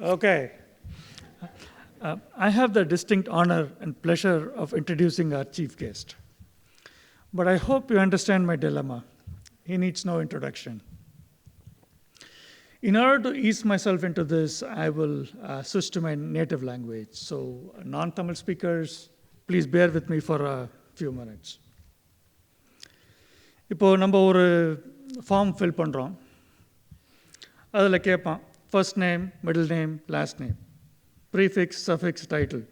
Okay. I have the distinct honor and pleasure of introducing our chief guest. But I hope you understand my dilemma. He needs no introduction. In order to ease myself into this, I will switch to my native language. So, non-Tamil speakers, please bear with me for a few minutes. இப்போ நம்ம ஒரு form fill பண்ணுறோம். அதில் கேட்பான் first name, middle name, last name, prefix, suffix, title,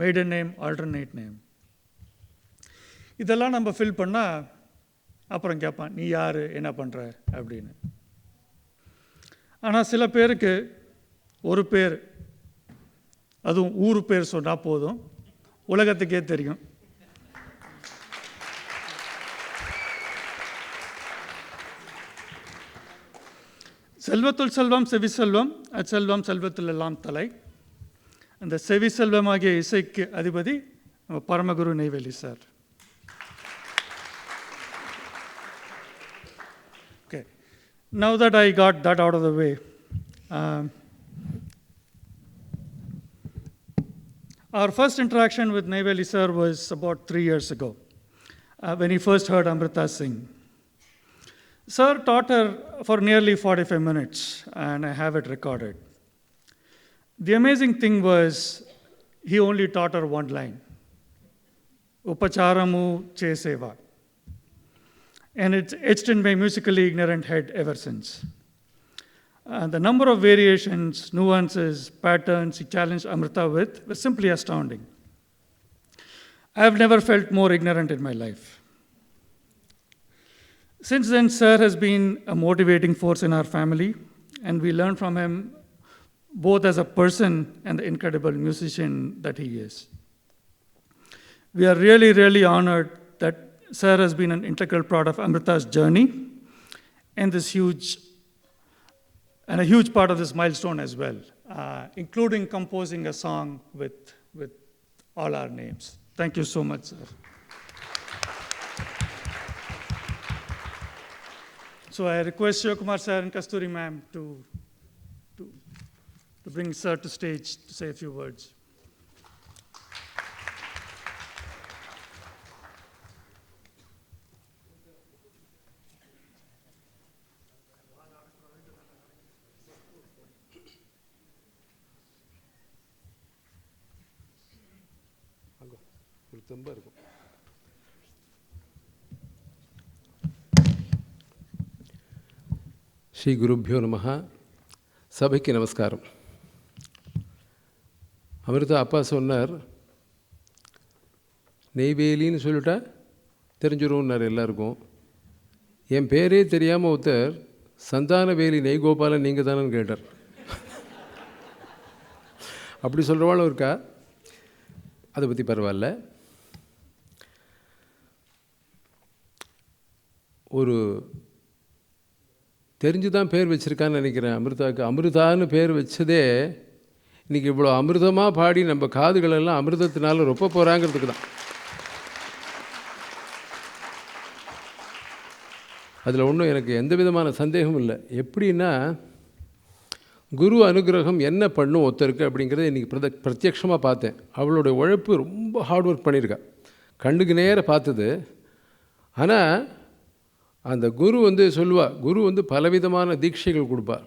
maiden name, alternate name. இதெல்லாம் நம்ம fill பண்ணால் அப்புறம் கேட்பான் நீ யார், என்ன பண்ணுற அப்படின்னு. ஆனால் சில பேருக்கு ஒரு பேர், அதுவும் ஊர் பேர் சொன்னால் போதும், உலகத்துக்கே தெரியும். செல்வத்துள் செல்வம் செவி செல்வம், அச்செல்வம் செல்வத்தில் எல்லாம் தலை. அந்த செவி செல்வமாகிய இசைக்கு அதிபதி நம்ம பரமகுரு Neyveli sir. Okay, now that I got that out of the way, our first interaction with Neyveli sir was about 3 years ago, when he first heard Amrita sing. Sir taught her for nearly 45 minutes, and I have it recorded. The amazing thing was, he only taught her one line, Upacharamu Che Seva. And it's etched in my musically ignorant head ever since. The number of variations, nuances, patterns he challenged Amrita with was simply astounding. I have never felt more ignorant in my life. Since then, Sir has been a motivating force in our family, and we learn from him both as a person and the incredible musician that he is. We are really, really honored that Sir has been an integral part of Amrita's journey and a huge part of this milestone as well, including composing a song with all our names. Thank you so much, sir. So I request Shivakumar sir and Kasturi ma'am to bring sir to stage to say a few words. ஸ்ரீ குருப்யோ நமஹ. சபைக்கு நமஸ்காரம். அமிர்தா அப்பா சொன்னார், நெய்வேலின்னு சொல்லிட்டா தெரிஞ்சிரும்னார் எல்லாருக்கும். என் பேரே தெரியாமல் ஒருத்தர் சந்தானவேலி நெய்கோபாலன் நீங்கள் தானேன்னு கேட்டார். அப்படி சொல்கிறவாளும் இருக்கா, அதை பற்றி பரவாயில்ல. ஒரு தெரிஞ்சு தான் பேர் வச்சுருக்கான்னு நினைக்கிறேன் அமிர்தாவுக்கு. அமிர்தான்னு பேர் வச்சதே இன்றைக்கி இவ்வளோ அமிர்தமாக பாடி நம்ம காதுகளெல்லாம் அமிர்தத்தினால ரொப்ப போகிறாங்கிறதுக்கு தான். அதில் ஒன்றும் எனக்கு எந்த விதமான சந்தேகமும் இல்லை. எப்படின்னா, குரு அனுகிரகம் என்ன பண்ணும் ஒருத்தருக்கு அப்படிங்கிறத இன்றைக்கி பிரத்யக்ஷமாக பார்த்தேன். அவளுடைய உழைப்பு ரொம்ப ஹார்ட் ஒர்க் பண்ணியிருக்கா, கண்ணுக்கு நேர பார்த்தது. ஆனால் அந்த குரு சொல்லுவாள், குரு பலவிதமான தீட்சைகள் கொடுப்பார்.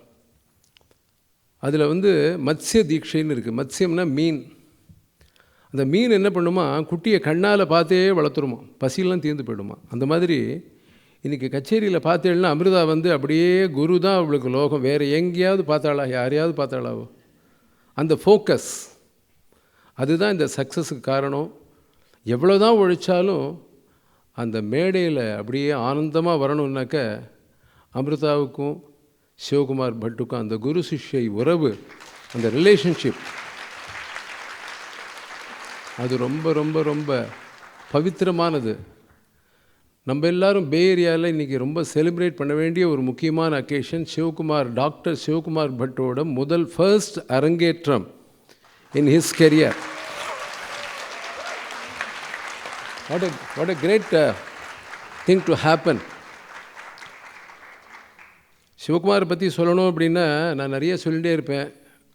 அதில் மத்ஸ்ய தீட்சைன்னு இருக்குது. மத்ஸ்யம்னா மீன். அந்த மீன் என்ன பண்ணுமா, குட்டியை கண்ணால் பார்த்தே வளர்த்துருமா, பசியெல்லாம் தீர்ந்து போயிடுமா. அந்த மாதிரி இன்றைக்கி கச்சேரியில் பார்த்தேன்னா அமிர்தா அப்படியே குரு தான் அவளுக்கு லோகம். வேறு எங்கேயாவது பார்த்தாளா, யாரையாவது பார்த்தாளாவோ? அந்த ஃபோக்கஸ் அதுதான் இந்த சக்ஸஸுக்கு காரணம். எவ்வளோ தான் உழைச்சாலும் அந்த மேடையில் அப்படியே ஆனந்தமாக வரணுன்னாக்க அமிர்தாவுக்கும் சிவகுமார் பட்டுக்கும் அந்த குரு சிஷ்யை உறவு, அந்த ரிலேஷன்ஷிப், அது ரொம்ப ரொம்ப ரொம்ப பவித்திரமானது. நம்ம எல்லோரும் பே ஏரியாவில் இன்றைக்கி ரொம்ப செலிப்ரேட் பண்ண வேண்டிய ஒரு முக்கியமான அக்கேஷன் டாக்டர் சிவகுமார் பட்டோட ஃபர்ஸ்ட் அரங்கேற்றம் in his career. What a great thing to happen. சிவகுமாரை பற்றி சொல்லணும் அப்படின்னா நான் நிறைய சொல்லிகிட்டே இருப்பேன்.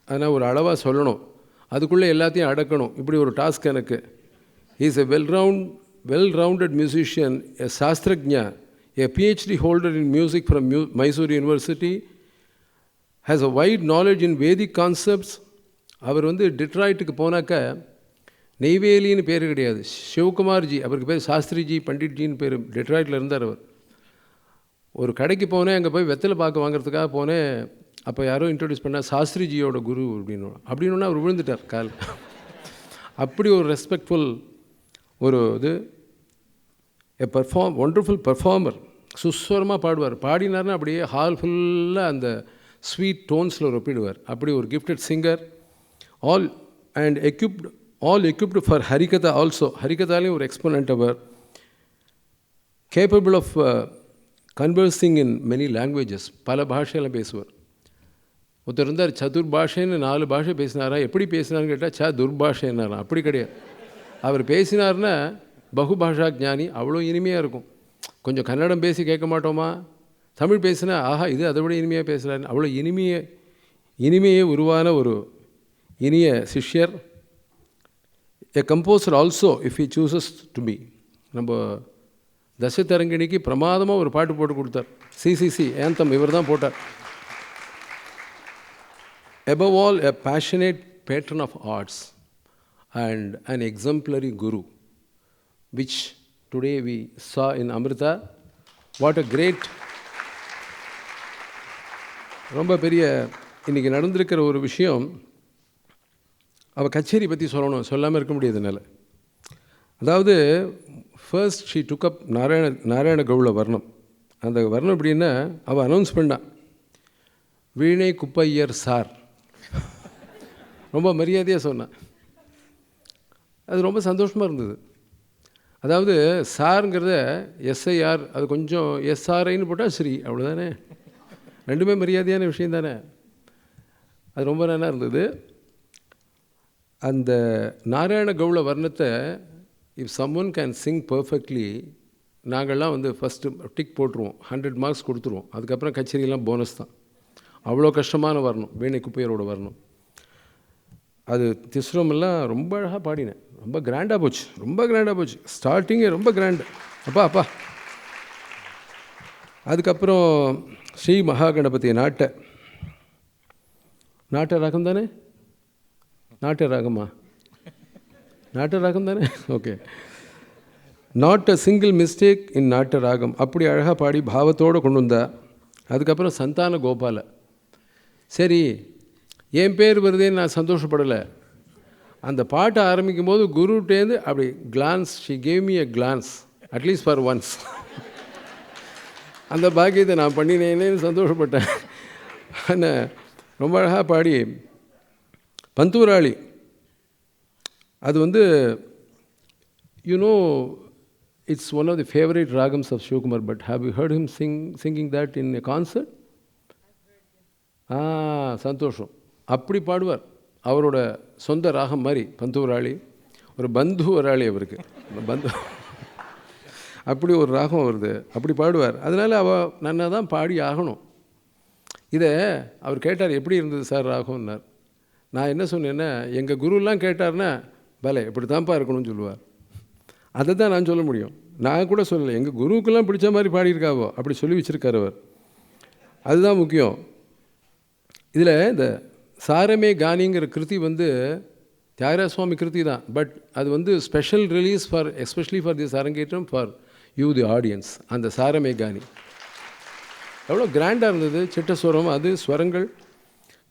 ஆனால் ஒரு அளவாக சொல்லணும், அதுக்குள்ளே எல்லாத்தையும் அடக்கணும். இப்படி ஒரு டாஸ்க் எனக்கு. Is a well-rounded musician, a சாஸ்திரஜ்ஞா, a PhD holder in music from Mysore University, has a wide knowledge in Vedic concepts. அவர் வந்து டிட்ராய்ட்டுக்கு போனாக்க நெய்வேலின்னு பேர் கிடையாது, சிவகுமார்ஜி, அவருக்கு பேர் சாஸ்திரிஜி பண்டிட்ஜின்னு பேர். டிட்ராய்ட்டில் இருந்தார் அவர். ஒரு கடைக்கு போனேன், அங்கே போய் வெத்தலை பாக்கு வாங்குறதுக்காக போனேன். அப்போ யாரோ இன்ட்ரடியூஸ் பண்ணால் சாஸ்திரிஜியோட குரு அப்படின்னு அவர் விழுந்துட்டார் கால். அப்படி ஒரு ரெஸ்பெக்ட்ஃபுல் ஒரு இது. எ ஒண்டர்ஃபுல் பர்ஃபார்மர். சுஸ்வரமாக பாடுவார். பாடினார்னா அப்படியே ஹால் ஃபுல்லாக அந்த ஸ்வீட் டோன்ஸில் ஒப்பிடுவார். அப்படி ஒரு gifted singer. All equipped for Harikatha also. ஹரிகதாலேயும் ஒரு எக்ஸ்போனண்ட் அவர். Capable of conversing in many languages. பல பாஷையெல்லாம் பேசுவார். ஒருத்தர் இருந்தார், சதுர் பாஷைன்னு 4 பாஷை பேசினாரா. எப்படி பேசினார்னு கேட்டால் துர்பாஷைன்னாராம். அப்படி கிடையாது. அவர் பேசினார்னா பகுபாஷா ஜானி. அவ்வளோ இனிமையாக இருக்கும். கொஞ்சம் கன்னடம் பேசி கேட்க மாட்டோமா, தமிழ் பேசினா ஆஹா இது அதை விட இனிமையாக பேசுகிறாரு. அவ்வளோ இனிமையே உருவான ஒரு இனிய சிஷ்யர். A composer also if he chooses to be. நம்ம தசதரங்கிணிக்கு பிரமாதமாக ஒரு பாட்டு போட்டு கொடுத்தார். சிசிசி ஏந்தம் இவர் தான் போட்டார். above all a passionate patron of arts and an exemplary guru, which today we saw in Amrita. What a great, ரொம்ப பெரிய இன்றைக்கி நடந்திருக்கிற ஒரு விஷயம். அவள் கச்சேரி பற்றி சொல்லணும், சொல்லாமல் இருக்க முடியாது என்னால். அதாவது ஃபர்ஸ்ட் ஷீ டுக் அப் நாராயண கவுள வர்ணம். அந்த வர்ணம் எப்படின்னா, அவள் அனௌன்ஸ் பண்ணான், வீணை குப்பையர் சார். ரொம்ப மரியாதையாக சொன்னான். அது ரொம்ப சந்தோஷமாக இருந்தது. அதாவது சாருங்கிறத எஸ்ஐஆர், அது கொஞ்சம் எஸ்ஆர்ஐன்னு போட்டால் ஸ்ரீ, அவ்வளோதானே. ரெண்டுமே மரியாதையான விஷயம் தானே. அது ரொம்ப நல்லா இருந்தது. அந்த நாராயண கவுள வர்ணத்தை if someone can sing perfectly, நாங்கள்லாம் வந்து ஃபஸ்ட்டு டிக் போட்டுருவோம், 100 மார்க்ஸ் கொடுத்துருவோம். அதுக்கப்புறம் கச்சேரியெல்லாம் போனஸ் தான். அவ்வளோ கஷ்டமான வரணும் வீணை குப்பையரோட வரணும். அது திஸ்ரமெல்லாம் ரொம்ப அழகாக பாடினேன். ரொம்ப கிராண்டாக போச்சு. ஸ்டார்டிங்கே ரொம்ப கிராண்டு. அப்பா. அதுக்கப்புறம் ஸ்ரீ மகாகணபதி நாட்ட ராகம் தானே. நாட்ட ராகம் தானே. Okay. Not a single mistake இன் நாட்ட ராகம். அப்படி அழகாக பாடி பாவத்தோடு கொண்டு வந்தா. அதுக்கப்புறம் சந்தான கோபால. சரி, என் பேர் வருதேன்னு நான் சந்தோஷப்படலை. அந்த பாட்டை ஆரம்பிக்கும் போது குருட்டேந்து அப்படி glance, she gave me a glance at least for once. அந்த பாக்கியத்தை நான் பண்ணினேன்னு சந்தோஷப்பட்டேன். ஆனால் ரொம்ப அழகாக பாடி பந்தூராளி. அது வந்து it's one of the favorite ragams of Shivakumar Bhatt. Have you heard him singing that in a concert? சந்தோஷம். அப்படி பாடுவார். அவரோட சொந்த ராகம் மாதிரி பந்தூராளி. ஒரு பந்து வராளி அவருக்கு. பந்து அப்படி ஒரு ராகம் வருது. அப்படி பாடுவார். அதனால் அவள் நன்னா தான் பாடி ஆகணும். இதை அவர் கேட்டார், எப்படி இருந்தது சார் ராகம்னார். நான் என்ன சொன்னேன்னா, எங்கள் குருலாம் கேட்டார்னா பலே இப்படி தான்ப்பா இருக்கணும்னு சொல்லுவார். அதை தான் நான் சொல்ல முடியும். நான் கூட சொல்லலை, எங்கள் குருவுக்கெல்லாம் பிடிச்ச மாதிரி பாடியிருக்காவோ அப்படி சொல்லி வச்சுருக்கார் அவர். அதுதான் முக்கியம். இதில் இந்த சாரமே கானிங்கிற கிருதி வந்து தியாகராஜ சுவாமி கிருதி தான். பட் அது வந்து special release for especially for this அரங்கேற்றம் ஃபார் யூ தி ஆடியன்ஸ். அந்த சாரமே கானி எவ்வளோ கிராண்டாக இருந்தது. சிட்டஸ்வரம், அது ஸ்வரங்கள்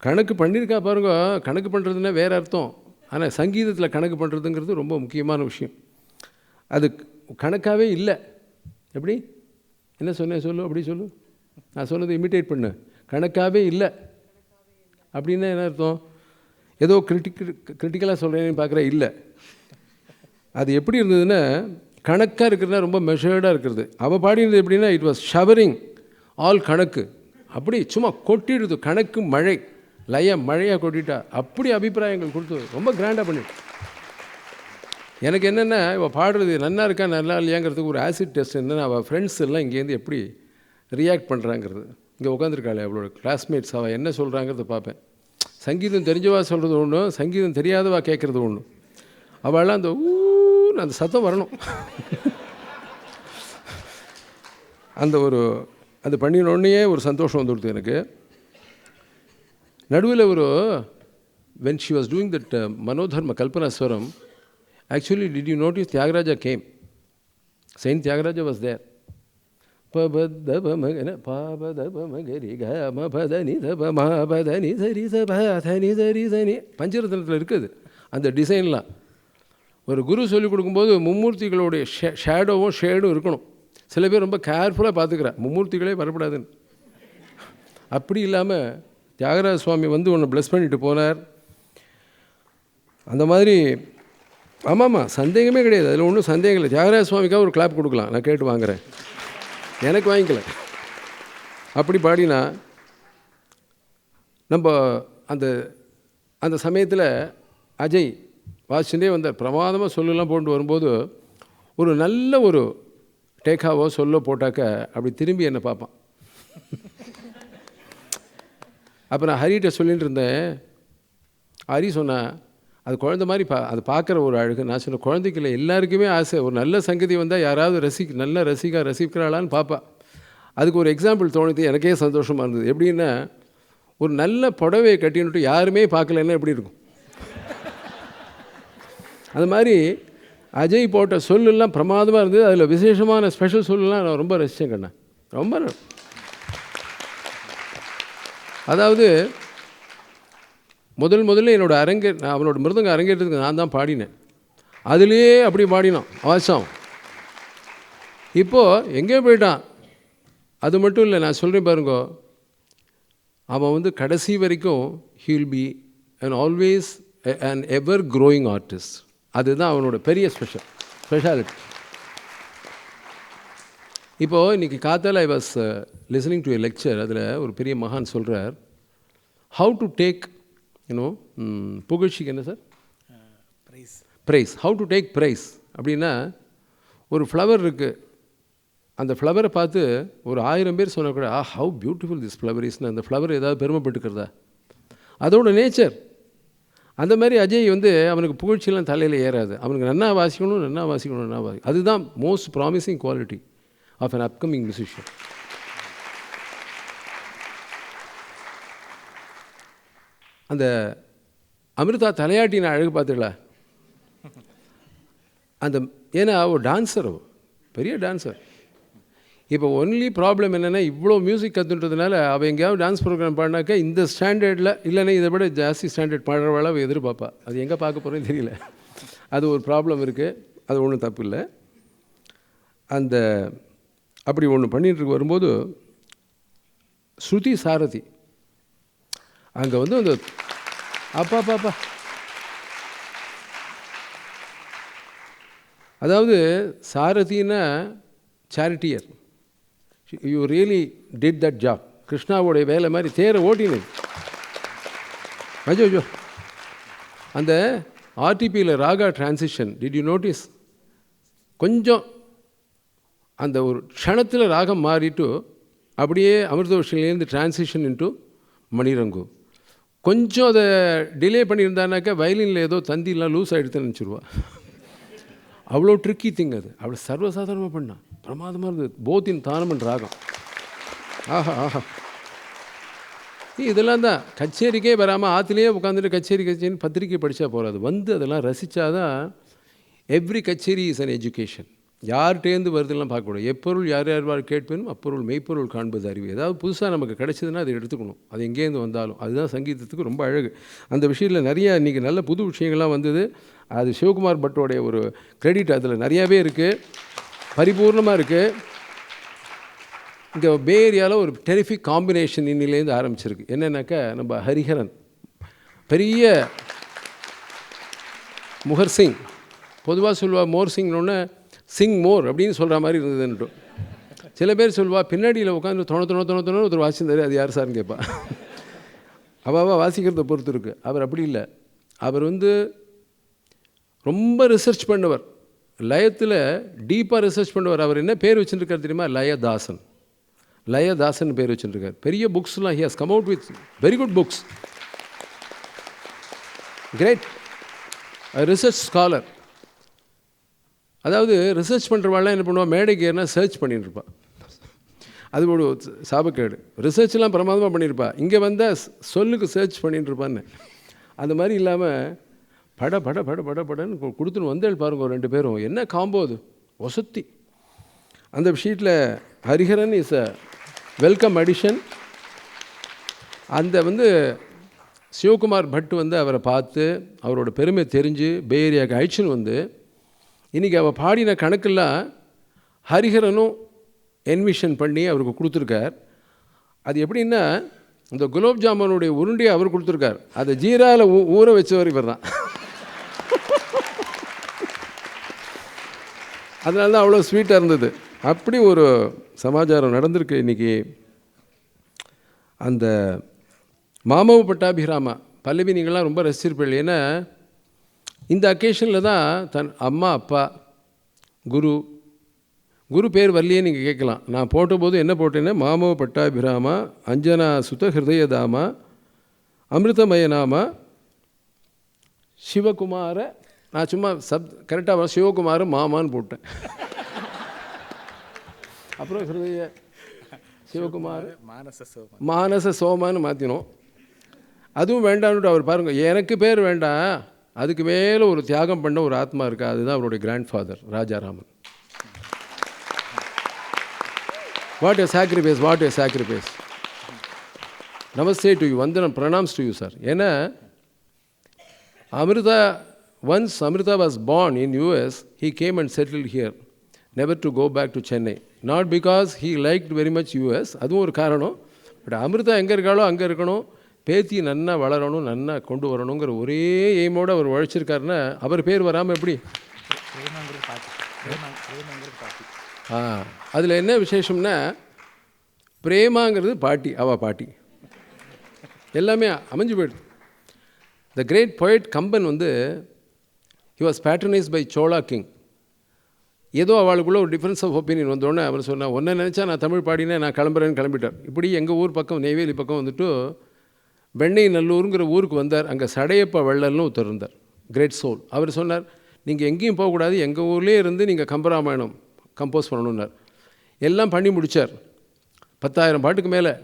கணக்கு பண்ணியிருக்கா பாருங்க. கணக்கு பண்ணுறதுன்னா வேறு அர்த்தம். ஆனால் சங்கீதத்தில் கணக்கு பண்ணுறதுங்கிறது ரொம்ப முக்கியமான விஷயம். அது கணக்காகவே இல்லை. எப்படி என்ன சொன்னேன் சொல்லு, அப்படி சொல்லு. நான் சொன்னதை இமிட்டேட் பண்ணு. கணக்காகவே இல்லை அப்படின்னா என்ன அர்த்தம்? ஏதோ கிரிட்டிக்கலாக சொல்கிறேன்னு பார்க்குறேன். இல்லை, அது எப்படி இருந்ததுன்னா கணக்காக இருக்கிறதுனா ரொம்ப மெஷர்டாக இருக்கிறது. அவள் பாடினது எப்படின்னா இட் வாஸ் ஷவரிங் ஆல் கணக்கு. அப்படி சும்மா கொட்டிடுது கணக்கு மழை, மழையாக கொட்டிட்டா. அப்படி அபிப்பிராயங்கள் கொடுத்து ரொம்ப கிராண்டாக பண்ணிட்டு. எனக்கு என்னென்னா இவள் பாடுறது நல்லா இருக்கா நல்லா இல்லையாங்கிறதுக்கு ஒரு ஆசிட் டெஸ்ட் என்னென்னா, அவள் ஃப்ரெண்ட்ஸ் எல்லாம் இங்கேருந்து எப்படி ரியாக்ட் பண்ணுறாங்கிறது. இங்கே உட்காந்துருக்காளே அவளோட கிளாஸ்மேட்ஸ் அவள் என்ன சொல்கிறாங்கிறத பார்ப்பேன். சங்கீதம் தெரிஞ்சவா சொல்கிறது ஒன்று, சங்கீதம் தெரியாதவா கேட்குறது ஒன்று. அவள்லாம் அந்த ஊன்னு அந்த சத்தம் வரணும். அந்த அது பண்ணினோடனே ஒரு சந்தோஷம் வந்துடுது எனக்கு. நடுவில் when she was doing that Manodharma Kalpanaswaram, actually did you notice Tyagaraja came? Saint Tyagaraja was there. பஞ்சரத்னத்தில் இருக்குது அந்த டிசைன்லாம். ஒரு குரு சொல்லிக் கொடுக்கும்போது மும்மூர்த்திகளுடைய ஷேடோவும் ஷேடும் இருக்கணும். சில பேர் ரொம்ப கேர்ஃபுல்லாக பார்த்துக்கிறா, மும்மூர்த்திகளே வரப்படாதுன்னு. அப்படி இல்லாமல் தியாகராஜ சுவாமி ஒன்று ப்ளஸ் பண்ணிட்டு போனார். அந்த மாதிரி ஆமாம்மா, சந்தேகமே கிடையாது, அதில் ஒன்றும் சந்தேகம் இல்லை. தியாகராஜ சுவாமிக்காக ஒரு கிளாப் கொடுக்கலாம், நான் கேட்டு வாங்குகிறேன், எனக்கு வாங்கிக்கல. அப்படி பாடினா நம்ம அந்த சமயத்தில் அஜய் வாசிச்சுட்டே வந்தார். பிரமாதமாக சொல்லலாம் போட்டு வரும்போது ஒரு நல்ல டேக்காவோ சொல்லோ போட்டாக்க அப்படி திரும்பி என்னை பார்ப்பான். அப்போ நான் ஹரிகிட்ட சொல்லிட்டு இருந்தேன். ஹரி சொன்னேன், அது குழந்தை மாதிரி அது பார்க்குற ஒரு அழகு. நான் சொன்ன குழந்தைக்கு இல்லை, எல்லாருக்குமே ஆசை ஒரு நல்ல சங்கதி வந்தால் யாராவது நல்ல ரசிக்கிறாளான்னு பார்ப்பா. அதுக்கு ஒரு எக்ஸாம்பிள் தோணுது, எனக்கே சந்தோஷமாக இருந்தது. எப்படின்னா, ஒரு நல்ல புடவையை கட்டின்னுட்டு யாருமே பார்க்கலன்னா எப்படி இருக்கும்? அது மாதிரி அஜய் போட்ட சொல்லெல்லாம் பிரமாதமாக இருந்தது. அதில் விசேஷமான ஸ்பெஷல் சொல்லலாம் நான் ரொம்ப ரசித்தேன் கண்ணா, ரொம்ப. அதாவது முதல்ல என்னோடய அவனோட மிருதங்க அரங்கேற்றத்துக்கு நான் தான் பாடினேன். அதுலேயே அப்படி பாடினான் வாசம். இப்போது எங்கே போயிட்டான்? அது மட்டும் இல்லை, நான் சொல்கிறேன் பாருங்கோ, அவன் கடைசி வரைக்கும் he will be always an ever growing artist. அதுதான் அவனோட பெரிய ஸ்பெஷாலிட்டி. இப்போது இன்றைக்கி காத்தால் I was listening to a lecture. அதில் ஒரு பெரிய மகான் சொல்கிறார், ஹவு டு டேக் புகழ்ச்சிக்கு என்ன sir praise, how to take praise அப்படின்னா, ஒரு ஃப்ளவர் இருக்குது, அந்த ஃப்ளவரை பார்த்து ஒரு 1000 பேர் சொன்னால் கூட ஹவு பியூட்டிஃபுல் திஸ் ஃப்ளவர் இஸ்ன்னு அந்த ஃப்ளவர் ஏதாவது பெருமைப்பட்டுக்கிறதா? அதோட நேச்சர். அந்த மாதிரி அஜய் அவனுக்கு புகழ்ச்சியெல்லாம் தலையில் ஏறாது. அவனுக்கு நன்னா வாசிக்கணும். அதுதான் most promising quality of an upcoming musician. அந்த அமிர்தா தலையாட்டின அழகு பார்த்துடல ஏன்னா ஒரு டான்ஸர், பெரிய டான்ஸர். இப்போ ஒன்லி ப்ராப்ளம் என்னென்னா, இவ்வளோ மியூசிக் கற்றுன்றதுனால அவள் எங்கேயாவது டான்ஸ் ப்ரோக்ராம் பாடினாக்கா இந்த ஸ்டாண்டர்டில் இல்லைன்னா இதை விட ஜாஸ்தி ஸ்டாண்டர்ட் பாடுறவாள் அவள் எதிர்பார்ப்பா. அது எங்கே பார்க்க போகிறேன்னு தெரியல. அது ஒரு ப்ராப்ளம் இருக்குது, அது ஒன்றும் தப்பு இல்லை. அப்படி ஒன்று பண்ணிகிட்டு வரும்போது ஸ்ருதி சாரதி அங்கே அந்த அப்பா அதாவது சாரதின்னா charioteer. You really did that job. கிருஷ்ணாவோடைய வேலை மாதிரி தேரை ஓட்டினது. அஜோ அந்த ஆர்டிபியில் raga transition did you notice? கொஞ்சம் அந்த ஒரு க்ஷணத்தில் ராகம் மாறிட்டு அப்படியே அமிர்தவர்ஷிலேருந்து டிரான்சிஷன் இன்ட்டு மணிரங்கு. கொஞ்சம் அதை டிலே பண்ணியிருந்தானாக்கா வயலினில் ஏதோ தந்திலாம் லூஸ் ஆகிடுதுன்னு நினச்சிடுவா. அவ்வளோ ட்ரிக்கி திங் அது. அவ்வளோ சர்வசாதாரணமாக பண்ணான், பிரமாதமாக இருந்தது. போத்தின் தானமன் ராகம். ஆஹா இதெல்லாம் தான் கச்சேரிக்கே வராமல் ஆற்றுலேயே உட்காந்துட்டு கச்சேரின்னு பத்திரிக்கை படித்தா போகாது. அதெல்லாம் ரசித்தாதான். எவ்ரி கச்சேரி இஸ் அன் எஜுகேஷன். யார்கிட்டேருந்து வருதுலாம் பார்க்கக்கூடாது. எப்பொருள் யார் கேட்பேனும் அப்பொருள் மெய்ப்பொருள் காண்பது அறிவு. ஏதாவது புதுசாக நமக்கு கிடைச்சதுன்னா அதை எடுத்துக்கணும், அது எங்கேருந்து வந்தாலும். அதுதான் சங்கீதத்துக்கு ரொம்ப அழகு. அந்த விஷயத்தில் நிறையா இன்றைக்கி நல்ல புது விஷயங்கள்லாம் வந்தது. அது சிவகுமார் பட்டோடைய ஒரு கிரெடிட் அதில் நிறையாவே இருக்குது, பரிபூர்ணமாக இருக்குது. இங்கே பே ஏரியாவில் ஒரு டெரிஃபிக் காம்பினேஷன் இன்னிலேருந்து ஆரம்பிச்சிருக்கு. என்னென்னாக்கா, நம்ம ஹரிஹரன் பெரிய முகர் சிங், பொதுவாக சொல்லுவா மோர் சிங்னொன்னே சிங் மோர் அப்படின்னு சொல்கிற மாதிரி இருந்ததுன்ட்டு. சில பேர் சொல்லுவா பின்னாடியில் உட்காந்து தொண ஒருத்தர் வாசிந்தார், அது யார் சார்னு கேட்பா. அவாவா வாசிக்கிறத பொறுத்து இருக்குது. அவர் அப்படி இல்லை. அவர் ரொம்ப ரிசர்ச் பண்ணவர், லயத்தில் டீப்பாக ரிசர்ச் பண்ணவர். அவர் என்ன பேர் வச்சுருக்கார் தெரியுமா? லயதாசன் பேர் வச்சுருக்கார். பெரிய புக்ஸ்லாம் he has come out with very good books. Great research scholar. அதாவது ரிசர்ச் பண்ணுறவாள்லாம் என்ன பண்ணுவாள், மேடைக்கு ஏறினா சர்ச் பண்ணிட்டு இருப்பாள். அது ஒரு சாபக்கேடு. ரிசர்ச்லாம் பிரமாதமாக பண்ணியிருப்பா, இங்கே வந்தால் சொல்லுக்கு சர்ச் பண்ணிட்டு இருப்பான்னு. அந்த மாதிரி இல்லாமல் பட பட பட பட படன்னு கொடுத்துன்னு வந்தேள் பாருங்க ரெண்டு பேரும். என்ன காம்போ அது, வசத்தி. அந்த விஷயத்தில் Hariharan is a welcome addition. அந்த சிவகுமார் பட் அவரை பார்த்து அவரோட பெருமை தெரிஞ்சு பே ஏரியாவுக்கு அழிச்சுன்னு வந்து இன்றைக்கி அவள் பாடின கணக்கெல்லாம் ஹரிஹரனும் என்விஷன் பண்ணி அவருக்கு கொடுத்துருக்கார். அது எப்படின்னா, இந்த குலோப் ஜாமுனுடைய உருண்டையை அவர் கொடுத்துருக்கார், அதை ஜீராவில் ஊற வச்சவர் இவர் தான். அதனால தான் அவ்வளோ ஸ்வீட்டாக இருந்தது. அப்படி ஒரு சமாச்சாரம் நடந்திருக்கு இன்றைக்கி. அந்த மாமவ பட்டாபிராமா பல்லவி நீங்களாம் ரொம்ப ரசிச்சிருப்பீங்க. ஏன்னா இந்த அக்கேஷனில் தான் தன் அம்மா அப்பா குரு பேர் வரலையே நீங்கள் கேட்கலாம். நான் போட்டபோது என்ன போட்டேன்னா, மாமவ பட்டாபிராமா, அஞ்சனா சுத ஹிருதயதாமா, அமிர்தமயநாமா, சிவகுமார. நான் சும்மா கரெக்டாக சிவகுமார மாமான்னு போட்டேன். அப்புறம் ஹிருதய சிவகுமார் மானச சோமான்னு மாற்றினோம். அதுவும் வேண்டான்னுட்டு அவர் பாருங்கள், எனக்கு பேர் வேண்டாம், அதுக்கு மேலே ஒரு தியாகம் பண்ண ஒரு ஆத்மா இருக்கா, அதுதான் அவருடைய grandfather Rajaraman. What a sacrifice, what a sacrifice. Namaste to you, வந்தனம், பிரணாம்ஸ் டு யூ சார். ஏன்னா once Amrita was born in US, he came and settled here, never to go back to Chennai. Not because he liked very much US, அதுவும் ஒரு காரணம். But Amrita எங்கே இருக்காளோ அங்கே இருக்கணும், பேத்தி நன்னா வளரணும், நன்னா கொண்டு வரணுங்கிற ஒரே எய்மோடு அவர் உழைச்சிருக்காருன்னா அவர் பேர் வராமல் எப்படி? அதில் என்ன விசேஷம்னா, பிரேமாங்கிறது பாட்டி, அவள் பாட்டி, எல்லாமே அமைஞ்சு போய்டுது. The great poet Kamban he was patronized by Chola king. ஏதோ அவளுக்குள்ளே ஒரு டிஃப்ரென்ஸ் ஆஃப் ஒப்பீனியன் வந்தோடனே அவர் சொன்னால், ஒன்றை நினச்சா நான் தமிழ் பாடினேன், நான் கிளம்புறேன்னு கிளம்பிட்டார். இப்படி எங்கள் ஊர் பக்கம் நெய்வேலி பக்கம் வெண்ணெய் நல்லூருங்கிற ஊருக்கு வந்தார். அங்கே சடையப்பா வள்ளல்னு ஒருத்தர் இருந்தார், கிரேட் சோல். அவர் சொன்னார், நீங்கள் எங்கேயும் போகக்கூடாது, எங்கள் ஊர்லேயே இருந்து நீங்கள் கம்பராமாயணம் கம்போஸ் பண்ணணுன்னார். எல்லாம் பண்ணி முடித்தார், 10,000 பாட்டுக்கு மேலே.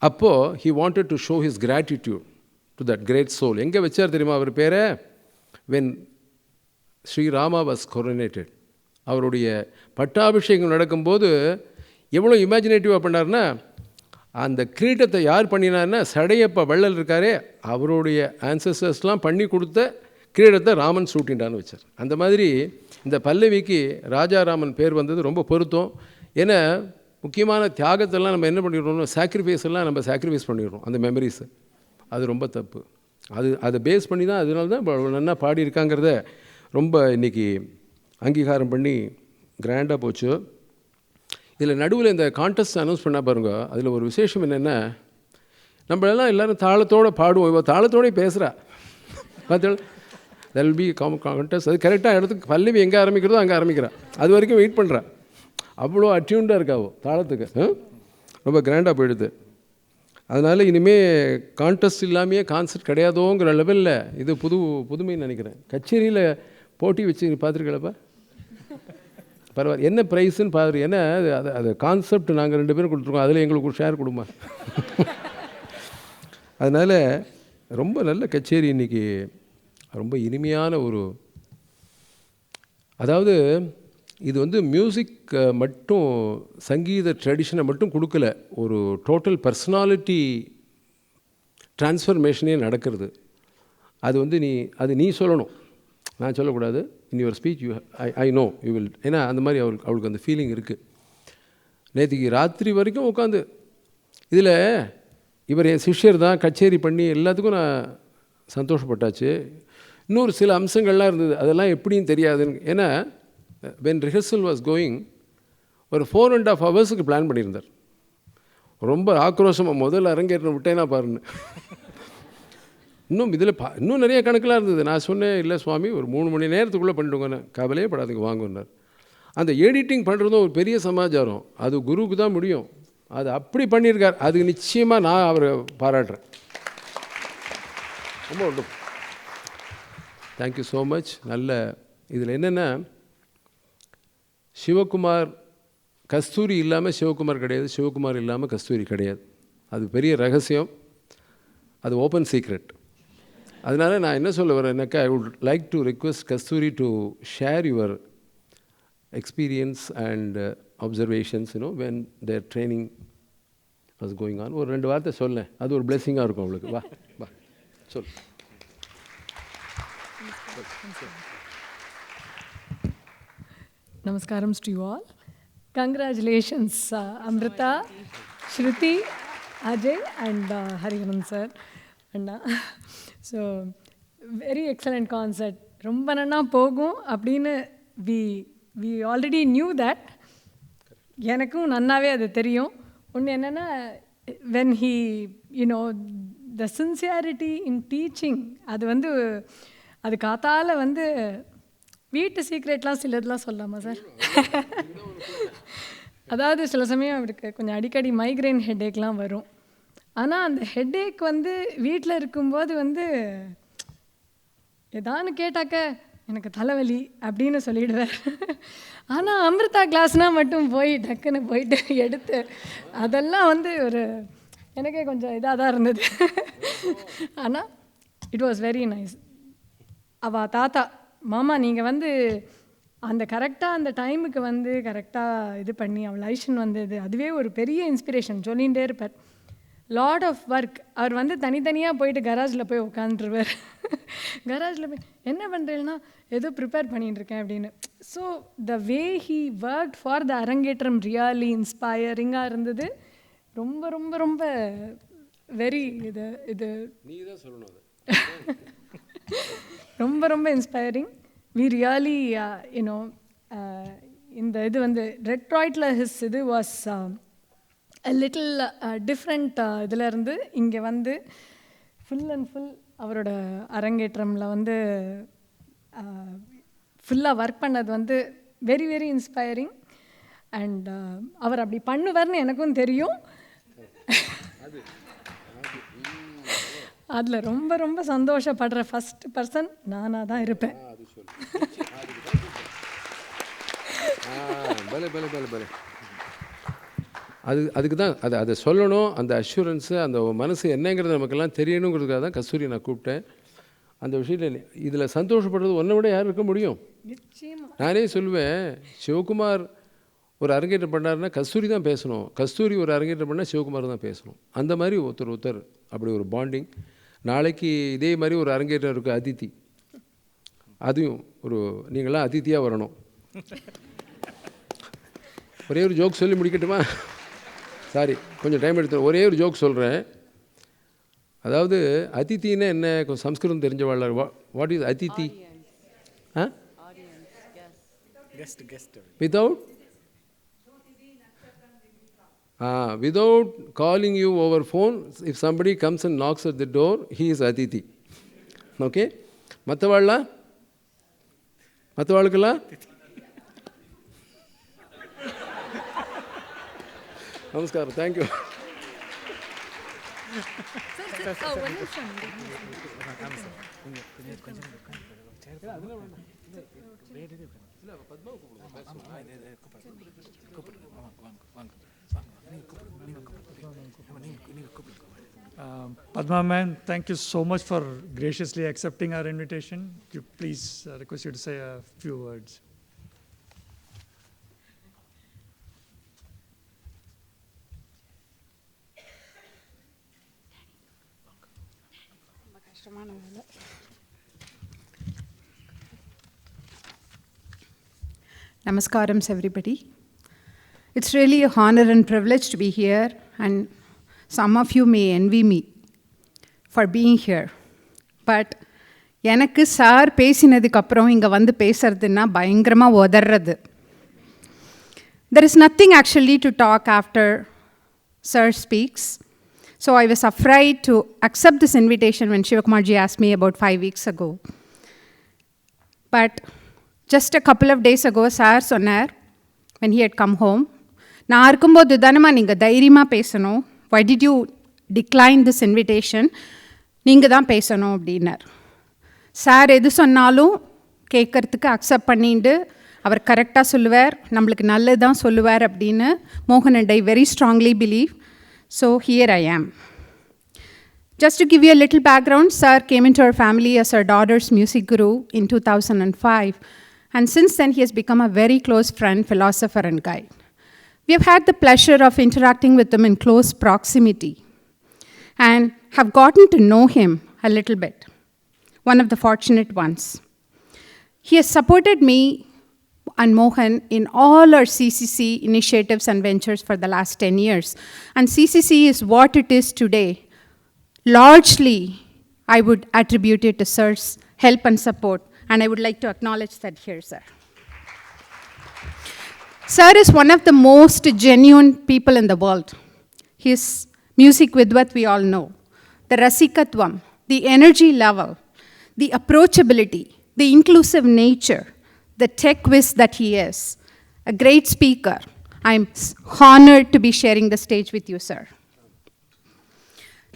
அப்போது he wanted to show his gratitude to that great soul. எங்கே வச்சார் தெரியுமா அவர் பேரை? when Sri Rama was coronated, அவருடைய பட்டாபிஷேகம் நடக்கும்போது எவ்வளோ இமேஜினேட்டிவாக பண்ணார்னா, அந்த கிரீட்டத்தை யார் பண்ணினார்னா, சடையப்பா வள்ளல் இருக்காரே அவருடைய ஆன்சஸ்டர்ஸ்லாம் பண்ணி கொடுத்த கிரீடத்தை ராமன் சூட்டின்டான்னு வச்சார். அந்த மாதிரி இந்த பல்லவிக்கு ராஜாராமன் பேர் வந்தது ரொம்ப பொருத்தம். ஏன்னா முக்கியமான தியாகத்தெல்லாம் நம்ம என்ன பண்ணிடுறோம்னா, சாக்ரிஃபைஸ் எல்லாம் நம்ம சாக்ரிஃபைஸ் பண்ணிடுறோம், அந்த மெமரிஸை. அது ரொம்ப தப்பு. அதை பேஸ் பண்ணி தான், அதனால தான் நல்லா பாடியிருக்காங்கிறத ரொம்ப இன்றைக்கி அங்கீகாரம் பண்ணி கிராண்டாக போச்சு. இதில் நடுவில் இந்த கான்டெஸ்ட் அனௌன்ஸ் பண்ணால் பாருங்க, அதில் ஒரு விசேஷம் என்னென்னா, நம்மளெல்லாம் எல்லோரும் தாளத்தோடு பாடுவோம், இவள் தாளத்தோடய பேசுகிறா. பார்த்தால் தெர் வில் பி கான்டெஸ்ட். அது கரெக்டாக இடத்துக்கு பல்லவி எங்கே ஆரம்பிக்கிறதோ அங்கே ஆரம்பிக்கிறா. அது வரைக்கும் வெயிட் பண்ணுறா. அவ்வளோ அட்யூண்டாக இருக்காவோ தாளத்துக்கு. ரொம்ப கிராண்டாக போயிடுது. அதனால் இனிமேல் கான்டெஸ்ட் இல்லாமையே கான்சர்ட் கிடையாதோங்கிற லெவலில் இது புதுமைன்னு நினைக்கிறேன். கச்சேரியில் போட்டி வச்சு பார்த்துருக்கலப்பா, பரவாயில்ல. என்ன ப்ரைஸுன்னு பாரு. ஏன்னா அது கான்செப்ட் நாங்கள் 2 பேரும் கொடுத்துருக்கோம், அதில் எங்களுக்கு ஒரு ஷேர் கொடுமா. அதனால் ரொம்ப நல்ல கச்சேரி இன்றைக்கி. ரொம்ப இனிமையான ஒரு, அதாவது இது மியூசிக் மட்டும் சங்கீத ட்ரெடிஷனை மட்டும் கொடுக்கல, ஒரு டோட்டல் பர்சனாலிட்டி ட்ரான்ஸ்ஃபர்மேஷனே நடக்கிறது. அது நீ சொல்லணும், நான் சொல்லக்கூடாது. In your speech I know you will. ஏன்னா அந்த மாதிரி அவளுக்கு அந்த ஃபீலிங் இருக்குது. நேற்றுக்கு ராத்திரி வரைக்கும் உட்காந்து இதில் இவர் என் சிஷ்யர் தான், கச்சேரி பண்ணி எல்லாத்துக்கும் நான் சந்தோஷப்பட்டாச்சு. இன்னொரு சில அம்சங்கள்லாம் இருந்தது, அதெல்லாம் எப்படின்னு தெரியாதுன்னு. ஏன்னா when rehearsal was going, ஒரு 4.5 hours பிளான் பண்ணியிருந்தார். ரொம்ப ஆக்ரோஷமாக முதல்ல அரங்கேற்றம் விட்டேன்னா பாருன்னு. இன்னும் இதில் இன்னும் நிறைய கணக்கெலாம் இருந்தது. நான் சொன்னேன், இல்லை சுவாமி ஒரு 3 மணி நேரத்துக்குள்ளே பண்ணிட்டுங்கன்னு. கவலையே படாதுங்க வாங்குன்னார். அந்த எடிட்டிங் பண்ணுறதும் ஒரு பெரிய சமாச்சாரம், அது குருவுக்கு தான் முடியும். அது அப்படி பண்ணியிருக்கார். அதுக்கு நிச்சயமாக நான் அவரை பாராட்டுறேன். ரொம்ப உண்டு. Thank you so much. நல்ல இதில் என்னென்னா, சிவகுமார் கஸ்தூரி இல்லாமல் சிவகுமார் கிடையாது, சிவகுமார் இல்லாமல் கஸ்தூரி கிடையாது. அது பெரிய ரகசியம், அது ஓப்பன் சீக்ரெட். அதனால் நான் என்ன சொல்ல வரேன்னாக்கா, I would like to request Kasthuri to share your experience and observations when their training was going on. ஒரு 2 வார்த்தை சொல்லேன், அது ஒரு பிளெஸிங்காக இருக்கும் அவளுக்கு. வா வா சொல். Namaskaram to you all. Congratulations, Amrita, Shruti, Ajay, and Hariharan sir. Anna. So, very excellent concert. Romba nanna pogum appadinu we already knew that. Enakkum nannave adu theriyum. Onnu enna when he, the sincerity in teaching, adu vandu adu kaathala vandu வீட்டு சீக்ரெட்லாம் சிலதெல்லாம் சொல்லலாமா sir? அதாவது சில சமயம் அவருக்கு கொஞ்சம் அடிக்கடி migraine ஹெட்டேக்லாம் வரும். ஆனால் அந்த ஹெட்டேக் வந்து வீட்டில் இருக்கும்போது வந்து ஏதான்னு கேட்டாக்க எனக்கு தலைவலி அப்படின்னு சொல்லிடுவார். ஆனால் அமிர்தா கிளாஸ்னால் மட்டும் போய் டக்குன்னு போயிட்டு எடுத்து அதெல்லாம் வந்து ஒரு எனக்கே கொஞ்சம் இதாக தான் இருந்தது. ஆனால் இட் வாஸ் வெரி நைஸ். அவள் தாத்தா, மாமா நீங்கள் வந்து அந்த கரெக்டாக அந்த டைமுக்கு வந்து கரெக்டாக இது பண்ணி அவள் ஐஷன் வந்தது, அதுவே ஒரு பெரிய இன்ஸ்பிரேஷன். சொல்லிகிட்டே இருப்பார். Lot of work. அவர் வந்து தனித்தனியாக போயிட்டு கராஜில் போய் உட்காந்துருவார். கராஜில் போய் என்ன பண்ணுறேன்னா ஏதோ ப்ரிப்பேர் பண்ணிட்டுருக்கேன் அப்படின்னு. So the way he work for the அரங்கேற்றம் ரியலி இன்ஸ்பயரிங்காக இருந்தது. ரொம்ப ரொம்ப ரொம்ப வெரி இது நீ தான் சொல்லணும். ரொம்ப ரொம்ப இன்ஸ்பைரிங். வி ரியலி இந்த இது வந்து டெட்ராய்ட்டில் ஹிஸ் இது வாஸ் லிட்டில் டிஃப்ரெண்ட். இதில் இருந்து இங்கே வந்து ஃபுல் அண்ட் ஃபுல் அவரோட அரங்கேற்றமில் வந்து ஃபுல்லாக ஒர்க் பண்ணது வந்து வெரி வெரி இன்ஸ்பைரிங். அண்ட் அவர் அப்படி பண்ணுவார்னு எனக்கும் தெரியும். அதில் ரொம்ப ரொம்ப சந்தோஷப்படுற ஃபஸ்ட் பர்சன் நானாக தான் இருப்பேன். அதுக்கு தான் அதை சொல்லணும். அந்த அஷூரன்ஸு, அந்த மனசு என்னங்கிறது நமக்கெல்லாம் தெரியணுங்கிறதுக்காக தான் கஸ்தூரி நான் கூப்பிட்டேன். அந்த விஷயத்தில் இதில் சந்தோஷப்படுறது ஒன்றை விட யார் இருக்க முடியும்? நானே சொல்லுவேன், சிவகுமார் ஒரு அரங்கேற்றம் பண்ணாருன்னா கஸ்தூரி தான் பேசணும், கஸ்தூரி ஒரு அரங்கேற்றம் பண்ணால் சிவகுமார் தான் பேசணும். அந்த மாதிரி ஒருத்தர் அப்படி ஒரு பாண்டிங். நாளைக்கு இதே மாதிரி ஒரு அரங்கேற்றம் இருக்குது, அதித்தி. அதையும் ஒரு நீங்களாம் அதித்தியாக வரணும். ஒரே ஒரு ஜோக் சொல்லி முடிக்கட்டுமா? சாரி, கொஞ்சம் டைம் எடுத்து ஒரே ஒரு ஜோக் சொல்கிறேன். அதாவது அதித்தின்னா என்ன, கொஞ்சம் சம்ஸ்கிருதம் தெரிஞ்சவாள். வாட் இஸ் அதித்தி? Without calling you over phone, if somebody comes and knocks at the door, he is Aditi. Okay? மற்றவாளுக்கெல்லாம் நமஸ்காரம். Thank you. Padma ma'am, thank you so much for graciously accepting our invitation. Please request you to say a few words. Namaskaram, everybody. It's really a honor and privilege to be here, and some of you may envy me for being here. But எனக்கு sir பேசினதுக்கு அப்புறம் இங்கே வந்து பேசுறதுன்னா பயங்கரமாக உதறது. There is nothing actually to talk after sir speaks. So I was afraid to accept this invitation when Shivakumarji asked me about 5 weeks ago. But just a couple of days ago, sir சொன்னார், when he had come home, நான் இருக்கும்போது தானம்மா நீங்கள் தைரியமாக பேசணும். Why did you decline this invitation? நீங்கள் தான் பேசணும் அப்படின்னார். சார் எது சொன்னாலும் கேட்கறதுக்கு அக்செப்ட் பண்ணிட்டு அவர் கரெக்டாக சொல்லுவார், நம்மளுக்கு நல்லது தான் சொல்லுவார் அப்படின்னு மோகன் and I very strongly believe. So here I am. Just to give you a little background, Sir came into our family as our daughter's music guru in 2005. And since then, he has become a very close friend, philosopher, and guide. We have had the pleasure of interacting with him in close proximity and have gotten to know him a little bit, one of the fortunate ones. He has supported me and Mohan in all our CCC initiatives and ventures for the last 10 years. And CCC is what it is today. Largely, I would attribute it to Sir's help and support, and I would like to acknowledge that here, Sir. Sir is one of the most genuine people in the world. His music vidvat we all know. The rasikatvam, the energy level, the approachability, the inclusive nature, the tech whiz that he is, a great speaker. I'm honored to be sharing the stage with you, sir.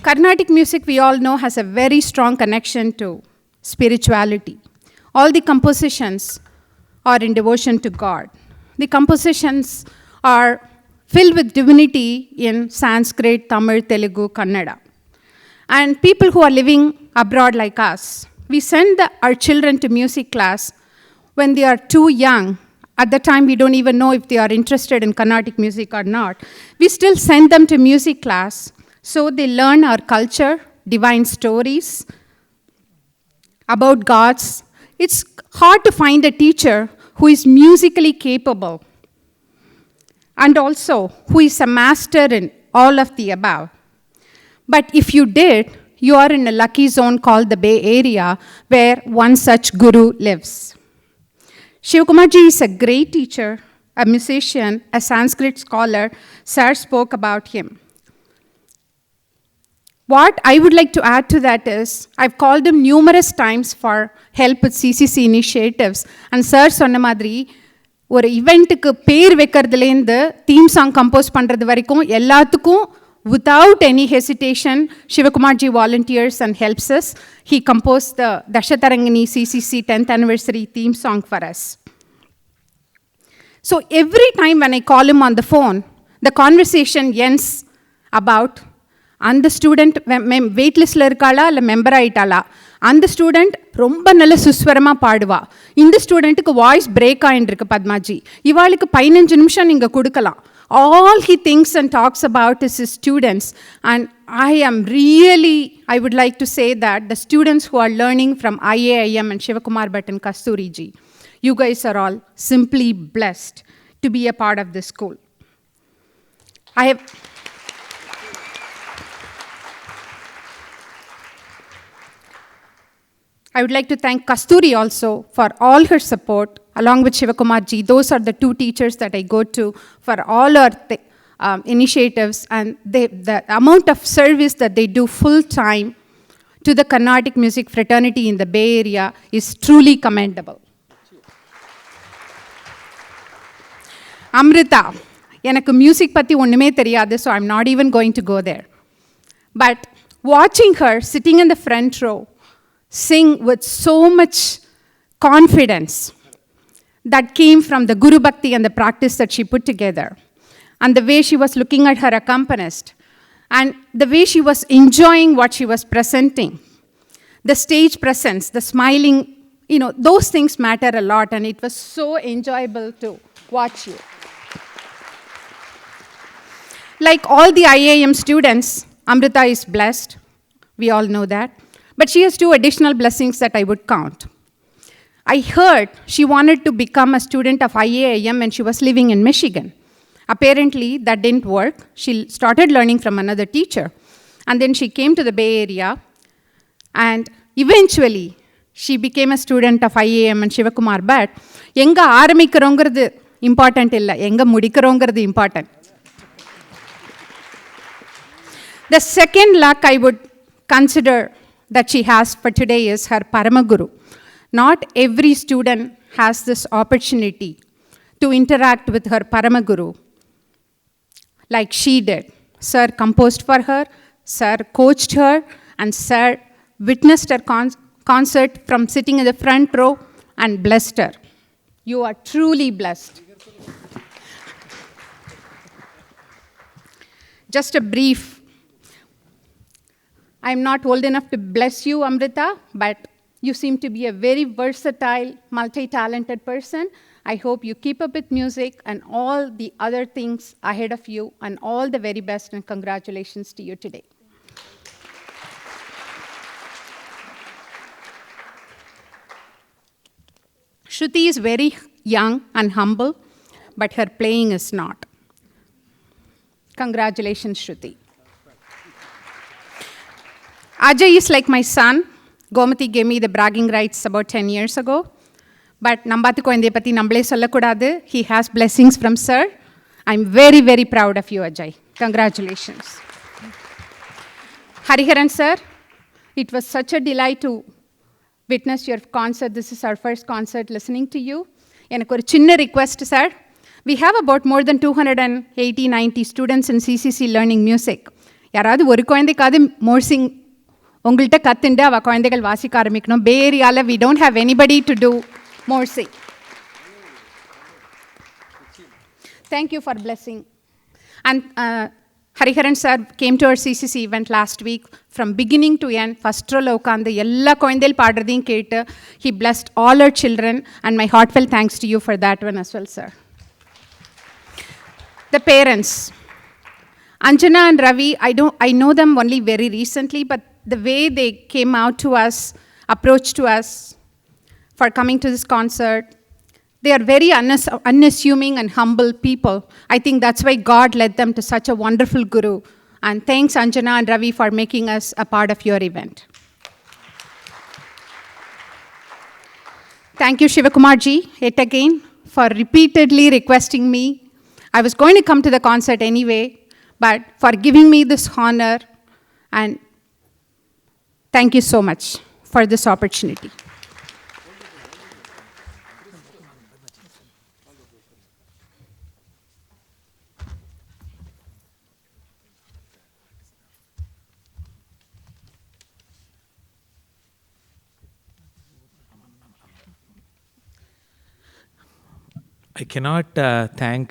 Carnatic music, we all know, has a very strong connection to spirituality. All the compositions are in devotion to God. The compositions are filled with divinity in Sanskrit, Tamil, Telugu, Kannada. And people who are living abroad like us, we send our children to music class when they are too young. At the time, we don't even know if they are interested in Carnatic music or not. We still send them to music class so they learn our culture, divine stories about gods. It's hard to find a teacher who is musically capable and also who is a master in all of the above. But if you did, you are in a lucky zone called the Bay Area, where one such guru lives. Shivakumarji is a great teacher, a musician, a Sanskrit scholar. Sir spoke about him. What I would like to add to that is, I've called him numerous times for help with CCC initiatives. And Sir சொன்ன மாதிரி ஒரு ஈவெண்ட்டுக்கு பேர் வைக்கிறதுலேருந்து theme song compose பண்ணுறது வரைக்கும் எல்லாத்துக்கும் without any hesitation, Shivakumarji volunteers and helps us. He composed the Dashatarangini CCC 10th anniversary theme song for us. So every time when I call him on the phone, the conversation ends about அந்த student வெயிட்லிஸ்டில் இருக்காளா இல்லை member ஆகிட்டாளா, அந்த student ரொம்ப நல்ல சுஸ்வரமாக பாடுவா, இந்த ஸ்டூடெண்ட்டுக்கு voice break ஆகிட்டுருக்கு பத்மாஜி, இவாளுக்கு 15 நிமிஷம் நீங்கள் கொடுக்கலாம். All he thinks and talks about is his students. And I would like to say that the students who are learning from IAIM and Shivakumar Bhatt and Kasturi ji, you guys are all simply blessed to be a part of this school. I would like to thank Kasturi also for all her support, along with Shivakumarji. Those are the two teachers that I go to for all our initiatives, and the amount of service that they do full-time to the Carnatic music fraternity in the Bay Area is truly commendable. Amrita, எனக்கு music பத்தி ஒண்ணுமே தெரியாது, so I'm not even going to go there. But watching her sitting in the front row, sing with so much confidence that came from the Guru Bhakti and the practice that she put together, and the way she was looking at her accompanist, and the way she was enjoying what she was presenting, the stage presence, the smiling, those things matter a lot, and it was so enjoyable to watch you. Like all the IAM students, Amrita is blessed. We all know that. But she has 2 additional blessings that I would count. I heard she wanted to become a student of IAIM when she was living in Michigan. Apparently, that didn't work. She started learning from another teacher. And then she came to the Bay Area. And eventually, she became a student of IAM and Shivakumar Bhatt. Enga ஆரம்பிக்கிறோங்கிறது important illa, enga முடிக்கிறோங்கிறது important. The second luck I would consider that she has for today is her Paramaguru. Not every student has this opportunity to interact with her Paramaguru like she did. Sir composed for her, Sir coached her, and Sir witnessed her concert from sitting in the front row and blessed her. You are truly blessed. Just a brief. I'm not old enough to bless you, Amrita, but you seem to be a very versatile, multi-talented person. I hope you keep up with music and all the other things ahead of you, and all the very best, and congratulations to you today. Shruti is very young and humble, but her playing is not. Congratulations, Shruti. Ajay is like my son. Gomati gave me the bragging rights about 10 years ago. But Nambatu koinde pati namble sollakudadu. He has blessings from sir. I'm very, very proud of you, Ajay. Congratulations. Hariharan sir, it was such a delight to witness your concert. This is our first concert listening to you. எனக்கு ஒரு சின்ன request, sir. We have about more than 280-90 students in CCC learning music. யாராவது ஒரு குழந்தைக்காவது மோர்சிங் உங்கள்கிட்ட கத்துண்டு அவள் குழந்தைகள் வாசிக்க ஆரம்பிக்கணும். பே ஏரியாவில் we don't have anybody to do morsing. Thank you for blessing. And Hariharan sir came to our CCC event last week. From beginning to end, first row உட்கார்ந்து எல்லா குழந்தைகள் பாடுறதையும் கேட்டு he blessed all our children, and my heartfelt thanks to you for that one as well, sir. The parents. Anjana and Ravi, I know them only very recently, but the way they came out to us, approached to us for coming to this concert, they are very unassuming and humble people. I think that's why God led them to such a wonderful guru. And thanks, Anjana and Ravi, for making us a part of your event. Thank you, Shivakumarji, yet again, for repeatedly requesting me. I was going to come to the concert anyway, but for giving me this honor, and thank you so much for this opportunity. I cannot thank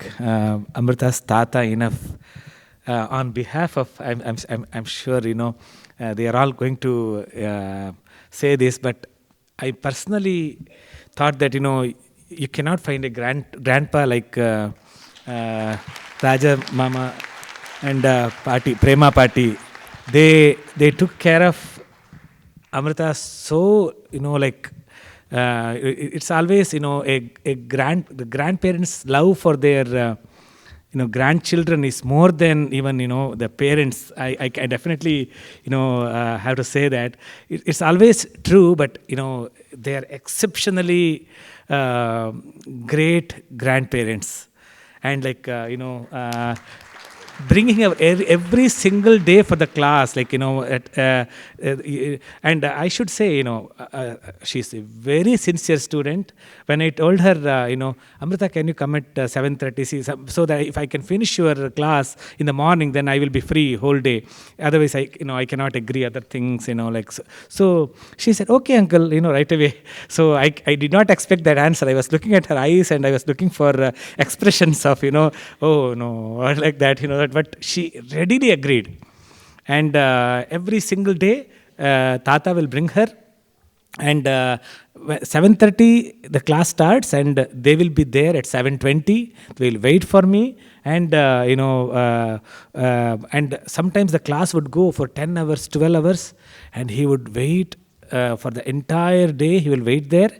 Amrita's Tata enough. On behalf of, I'm sure, they are all going to say this, but I personally thought that, you cannot find a grandpa like Raja Mama and Prema Pati. They took care of Amrita so, it's always, the grandparents' love for their, grandchildren is more than even, the parents. I definitely, have to say that. It's always true, but, they are exceptionally great grandparents. And bringing up every single day for the class, and I should say, she's a very sincere student. When I told her, Amrita, can you come at 7:30, so that if I can finish your class in the morning, then I will be free whole day. Otherwise, I cannot agree other things, So she said, okay, uncle, right away. So I did not expect that answer. I was looking at her eyes, and I was looking for expressions of, oh no, or like that, but she readily agreed. And every single day, Tata will bring her, and 7:30 the class starts, and they will be there at 7:20. They will wait for me, and and sometimes the class would go for 10 hours, 12 hours, and he would wait for the entire day. He will wait there.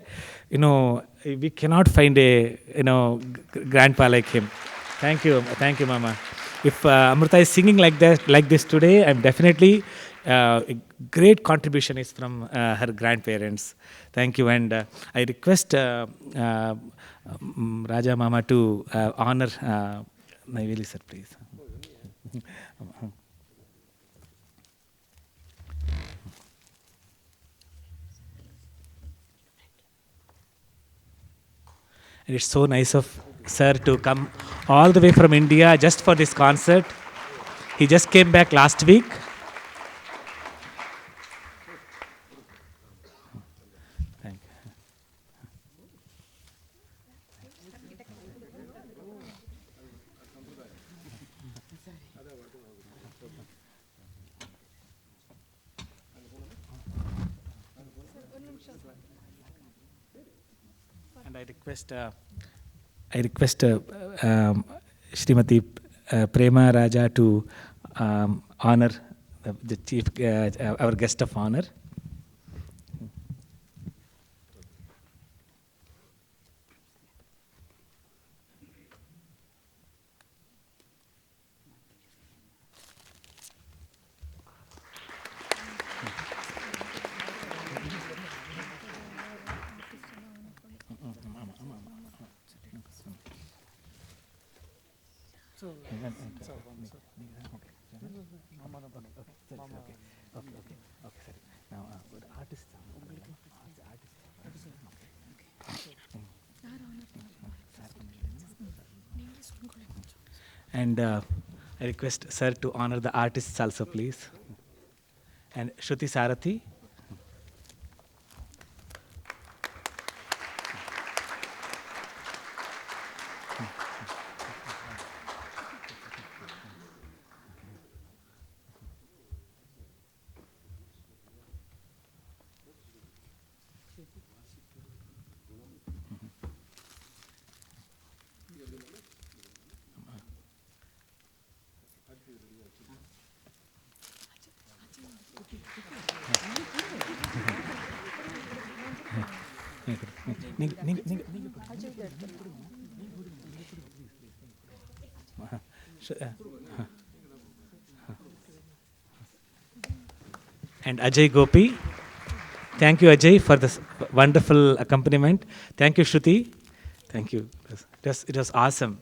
We cannot find a grandpa like him. Thank you, Mama. If Amrita is singing like this today, I'm definitely a great contribution is from her grandparents. Thank you, and I request Raja Mama to honor Naiveli sir, please. And it's so nice of sir to come all the way from India just for this concert. He just came back last week. I request Srimati Prema Raja to honor the chief, our guest of honor. And I request sir to honor the artists also, please. And Shruti Sarathi. And Ajay Gopi. Thank you, Ajay, for this wonderful accompaniment. Thank you, Shruti. Thank you. It was awesome.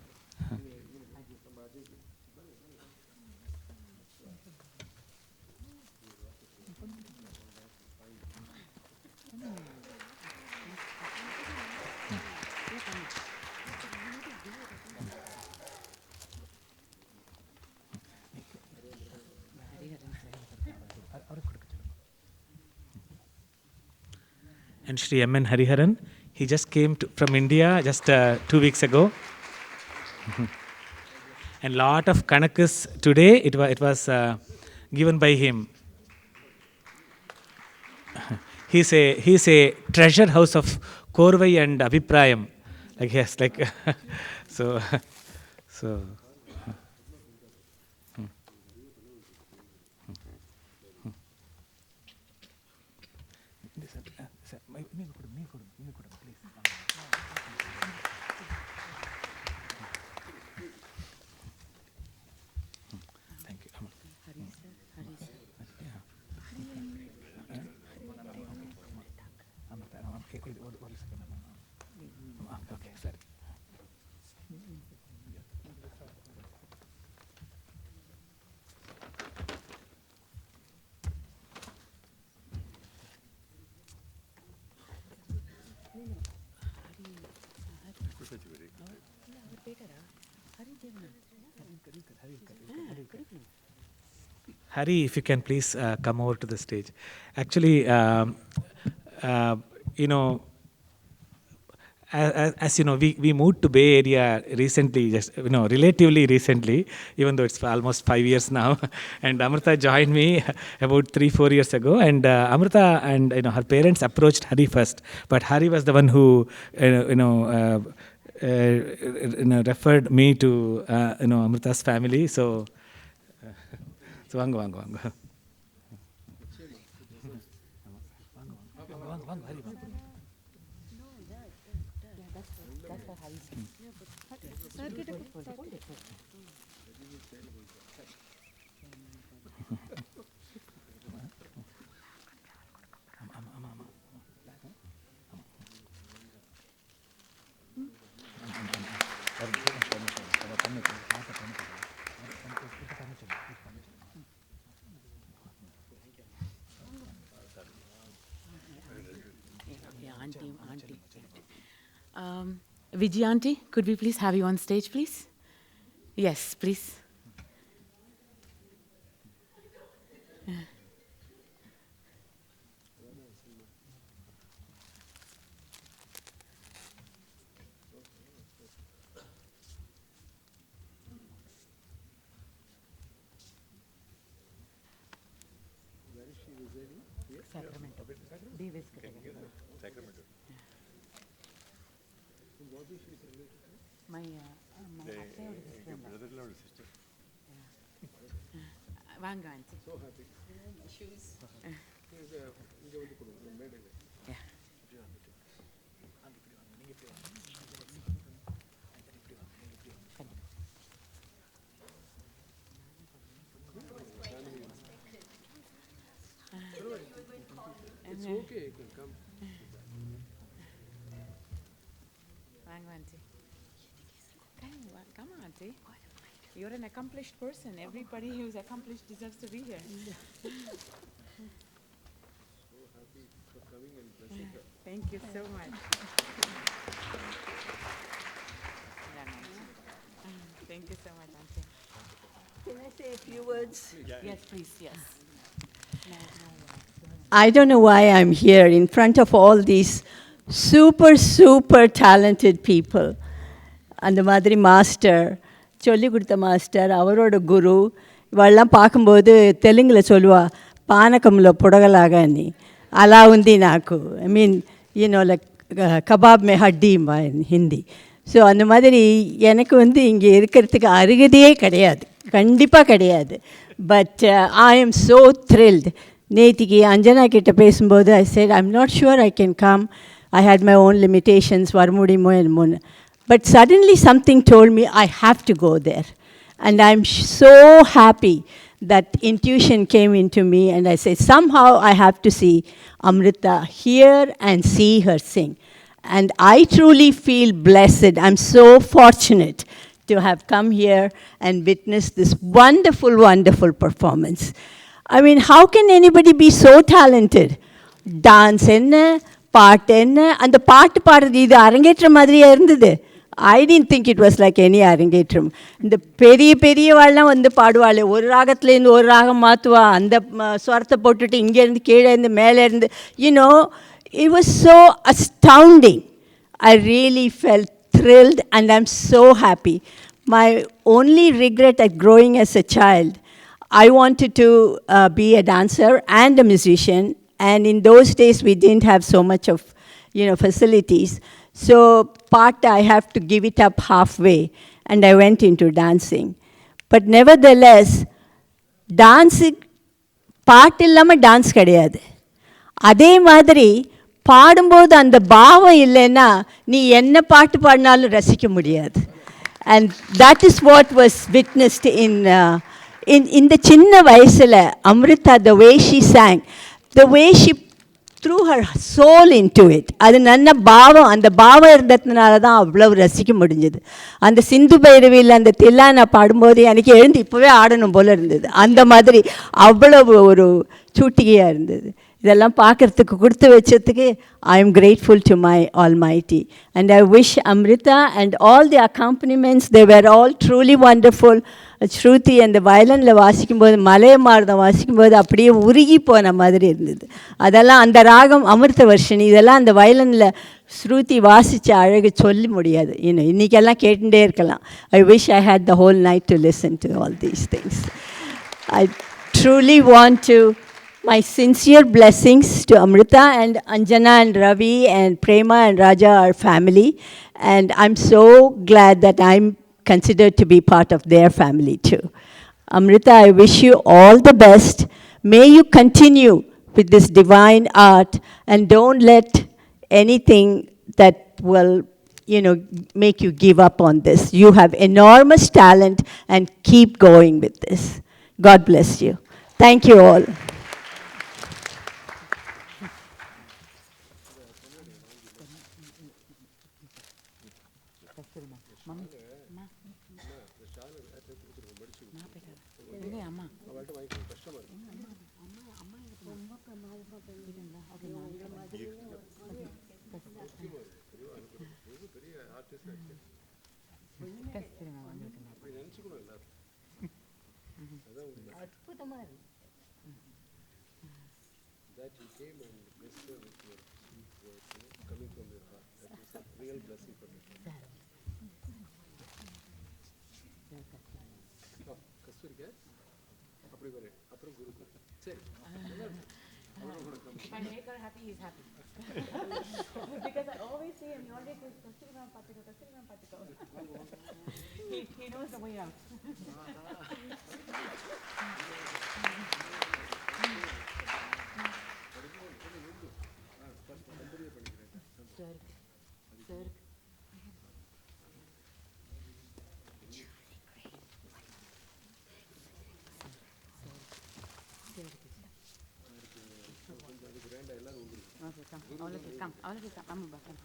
And Shri M.N. Hariharan, he just came from India just 2 weeks ago. And lot of Kanakas today, it was given by him. He's a treasure house of Korvai and Abhiprayam. Like yes, like so. Thank you. Okay, sorry. Hari, if you can please come over to the stage. Actually, you know, as you know, we moved to Bay Area recently, just relatively recently, even though it's almost 5 years now. And Amrita joined me about 3-4 years ago. And Amrita and her parents approached Hari first, but Hari was the one who referred me to Amrita's family. So vaanga. Auntie. Vijayanti, could we please have you on stage, please? Yes, please. Sacramento. வாங்க aunty. It's okay, you can come. வாங்க aunty. Come on, auntie. You're an accomplished person. Everybody who's accomplished deserves to be here. Thank you so much. Yeah, auntie. Thank you so much, auntie. Can I say a few words? Yes, please, yes. I don't know why I'm here in front of all these super talented people. அந்த மாதிரி master, சொல்லிக் கொடுத்த master, அவரோட குரு, இவெல்லாம் பார்க்கும்போது தெலுங்கில் சொல்லுவா, பானகம்ல புடகலாக நீ அலாவுந்தி நாக்கு. ஐ மீன் லைக் கபாப் மே ஹட்டிம்பா இன் ஹிந்தி. ஸோ அந்த மாதிரி எனக்கு இங்கே இருக்கிறதுக்கு அருகதையே கிடையாது, கண்டிப்பாக கிடையாது. But I am so thrilled. நேத்திக்கு அஞ்சனா கிட்ட பேசும்போது ஐ said I'm not sure I can come. I had my own limitations, வர முடியுமோ என்னமோன்னு. But suddenly something told me I have to go there. And I'm so happy that intuition came into me and I said, somehow I have to see Amrita here and see her sing. And I truly feel blessed. I'm so fortunate to have come here and witness this wonderful performance. I mean, how can anybody be so talented? Dance என்ன, பாட்டு என்ன, அந்த பாட்டு பாடுறது இது அரங்கேற்ற மாதிரியே இருந்தது. I didn't think it was like any அரங்கேற்றம். இந்த பெரியவாள்லாம் பாடுவாள், ஒரு ராகத்துலேருந்து ஒரு ராகம் மாற்றுவா, அந்த ஸ்வரத்தை போட்டுட்டு இங்கேருந்து கீழே இருந்து மேலே இருந்து, it was so astounding. I really felt thrilled and I'm so happy. My only regret at growing as a child, I wanted to be a dancer and a musician, and in those days we didn't have so much of facilities. So I have to give it up halfway, and I went into dancing. But nevertheless, dancing பாட்டு இல்லாமல் dance கிடையாது. அதே மாதிரி பாடும்போது அந்த பாவம் இல்லைன்னா நீ என்ன பாட்டு பாடினாலும் ரசிக்க முடியாது. And that is what was witnessed in the சின்ன வயசில் Amrita, the way she sang, the way she threw her soul into it. அது நல்ல பாவம், அந்த பாவம் இருந்ததுனால தான் அவ்வளவு ரசிக்க முடிஞ்சது. அந்த சிந்து பைரவியில் அந்த தில்லானா பாடும்போது எனக்கு எழுந்து இப்போவே ஆடணும் போல இருந்தது. அந்த மாதிரி அவ்வளவு ஒரு சூட்டிகையாக இருந்தது. இதெல்லாம் பார்க்குறதுக்கு கொடுத்து வச்சதுக்கு I am grateful to my Almighty. And I wish Amrita and all the accompaniments, they were all truly wonderful. ஸ்ருதி அந்த வயலனில் வாசிக்கும்போது, மலையமாரதம் வாசிக்கும்போது அப்படியே உருகி போன மாதிரி இருந்தது. அதெல்லாம் அந்த ராகம் அமிர்த வர்ஷினி, இதெல்லாம் அந்த வயலனில் ஸ்ருதி வாசித்த அழகு சொல்லி முடியாது. இன்றைக்கெல்லாம் கேட்டுட்டே இருக்கலாம். I wish I had the whole night to listen to all these things. I truly want to my sincere blessings to Amrita and Anjana and Ravi and Prema and Raja, our family. And I'm so glad that I'm considered to be part of their family too. Amrita, I wish you all the best. May you continue with this divine art and don't let anything that will, make you give up on this. You have enormous talent and keep going with this. God bless you. Thank you all. That you came and blessed her with your sweet words, coming from your heart. That was a real blessing for me. கஸ்தூரிக்கா அப்படி வர அப்புறம் குரு சரி If I make her happy, he's happy. Because I always see him, he always says, Kasturba Patiko. He knows the way out. Sir. Okay, come. All of you come. Amma, come.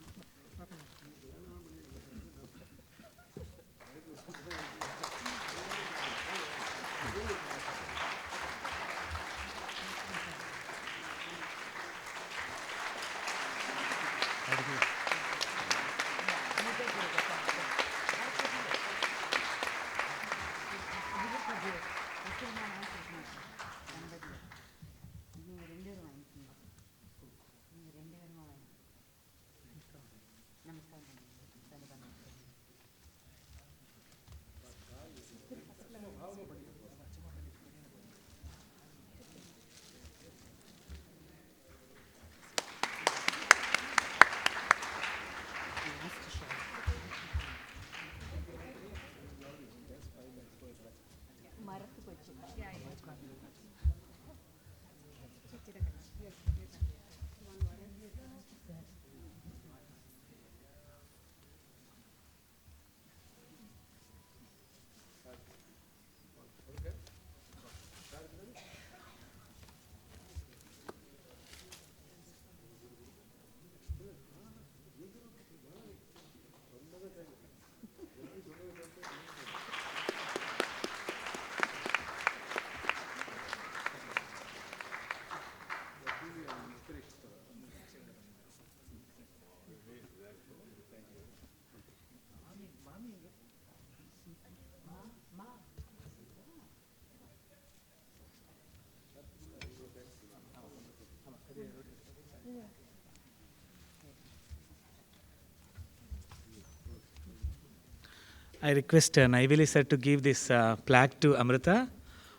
I request Naiveli sir to give this plaque to Amrita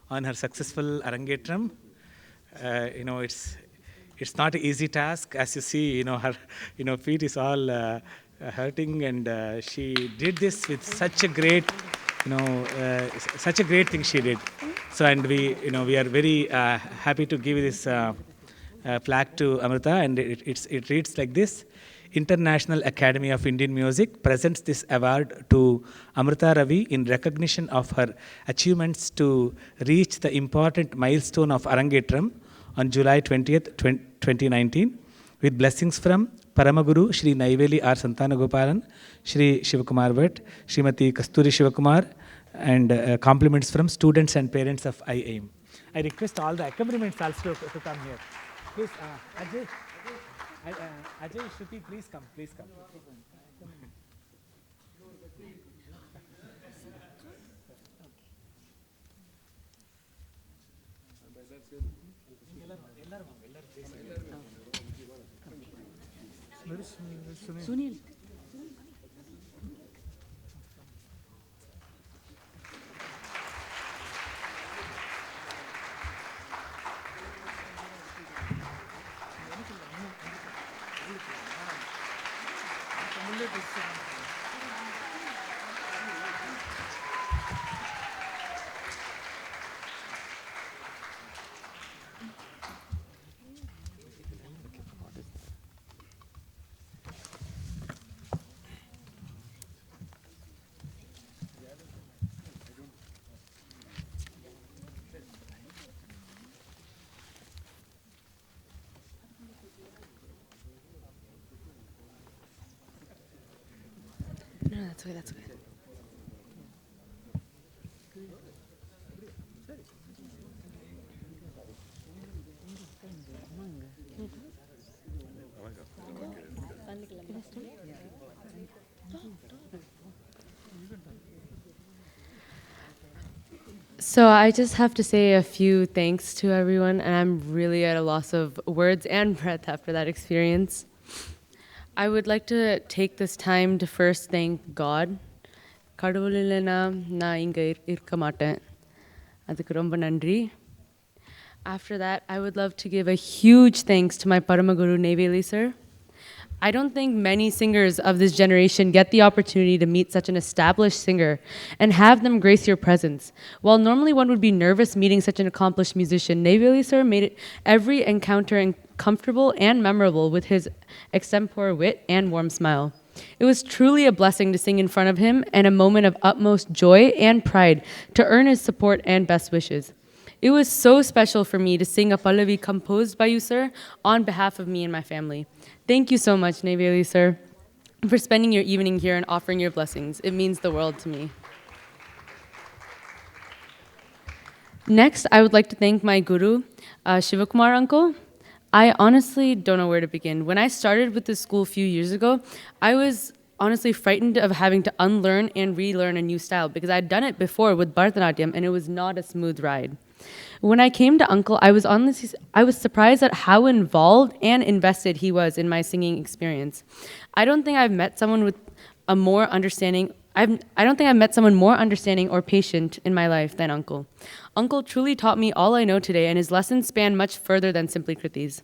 on her successful Arangetram. It's not an easy task. As you see, her feet is all hurting, and she did this with such a great, such a great thing she did. So, and we are very happy to give this plaque to Amrita, and it reads like this. International Academy of Indian Music presents this award to Amrita Ravi in recognition of her achievements to reach the important milestone of Arangetram on July 20th, 2019, with blessings from Paramaguru Shri Naiveli R. Santanagopalan, Shri Shivakumar Bhatt, Srimati Kasturi Shivakumar, and compliments from students and parents of IAM. I request all the accompaniments also to come here. Please, Ajay, Shruti, please come. Sunil. No, that's okay, that's okay. So I just have to say a few thanks to everyone, and I'm really at a loss of words and breath after that experience. I would like to take this time to first thank God. கடவுள் இல்லைனா நான் இங்கே இருக்க மாட்டேன். அதுக்கு ரொம்ப நன்றி. After that, I would love to give a huge thanks to my Paramaguru Neveli sir. I don't think many singers of this generation get the opportunity to meet such an established singer and have them grace your presence. While normally one would be nervous meeting such an accomplished musician, Neveli sir made every encounter comfortable and memorable with his extempore wit and warm smile. It was truly a blessing to sing in front of him and a moment of utmost joy and pride to earn his support and best wishes. It was so special for me to sing a Pallavi composed by you, sir, on behalf of me and my family. Thank you so much, Neveli, sir, for spending your evening here and offering your blessings. It means the world to me. Next, I would like to thank my guru, Shivakumar uncle. I honestly don't know where to begin. When I started with this school a few years ago, I was honestly frightened of having to unlearn and relearn a new style because I'd done it before with Bharatanatyam and it was not a smooth ride. When I came to Uncle, I was surprised at how involved and invested he was in my singing experience. I don't think I've met someone with a more understanding. I don't think I've met someone more understanding or patient in my life than Uncle. Uncle truly taught me all I know today, and his lessons span much further than simply kritis.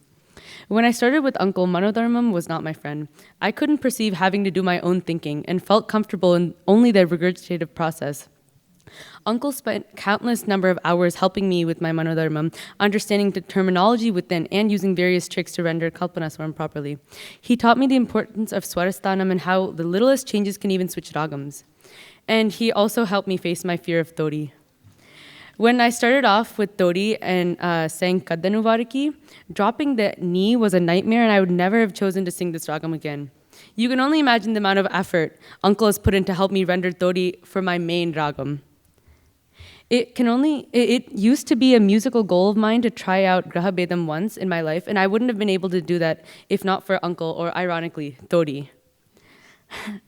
When I started with Uncle, Manodharmam was not my friend. I couldn't perceive having to do my own thinking and felt comfortable in only the regurgitative process. Uncle spent countless number of hours helping me with my Manodharmam, understanding the terminology within and using various tricks to render Kalpanaswaram properly. He taught me the importance of Swarasthanam and how the littlest changes can even switch ragams. And he also helped me face my fear of Todi. When I started off with Todi and sang Kaddanu Variki, dropping the knee was a nightmare and I would never have chosen to sing this ragam again. You can only imagine the amount of effort Uncle has put in to help me render Todi for my main ragam. It used to be a musical goal of mine to try out Graha Bedam once in my life, and I wouldn't have been able to do that if not for Uncle, or ironically, Todi.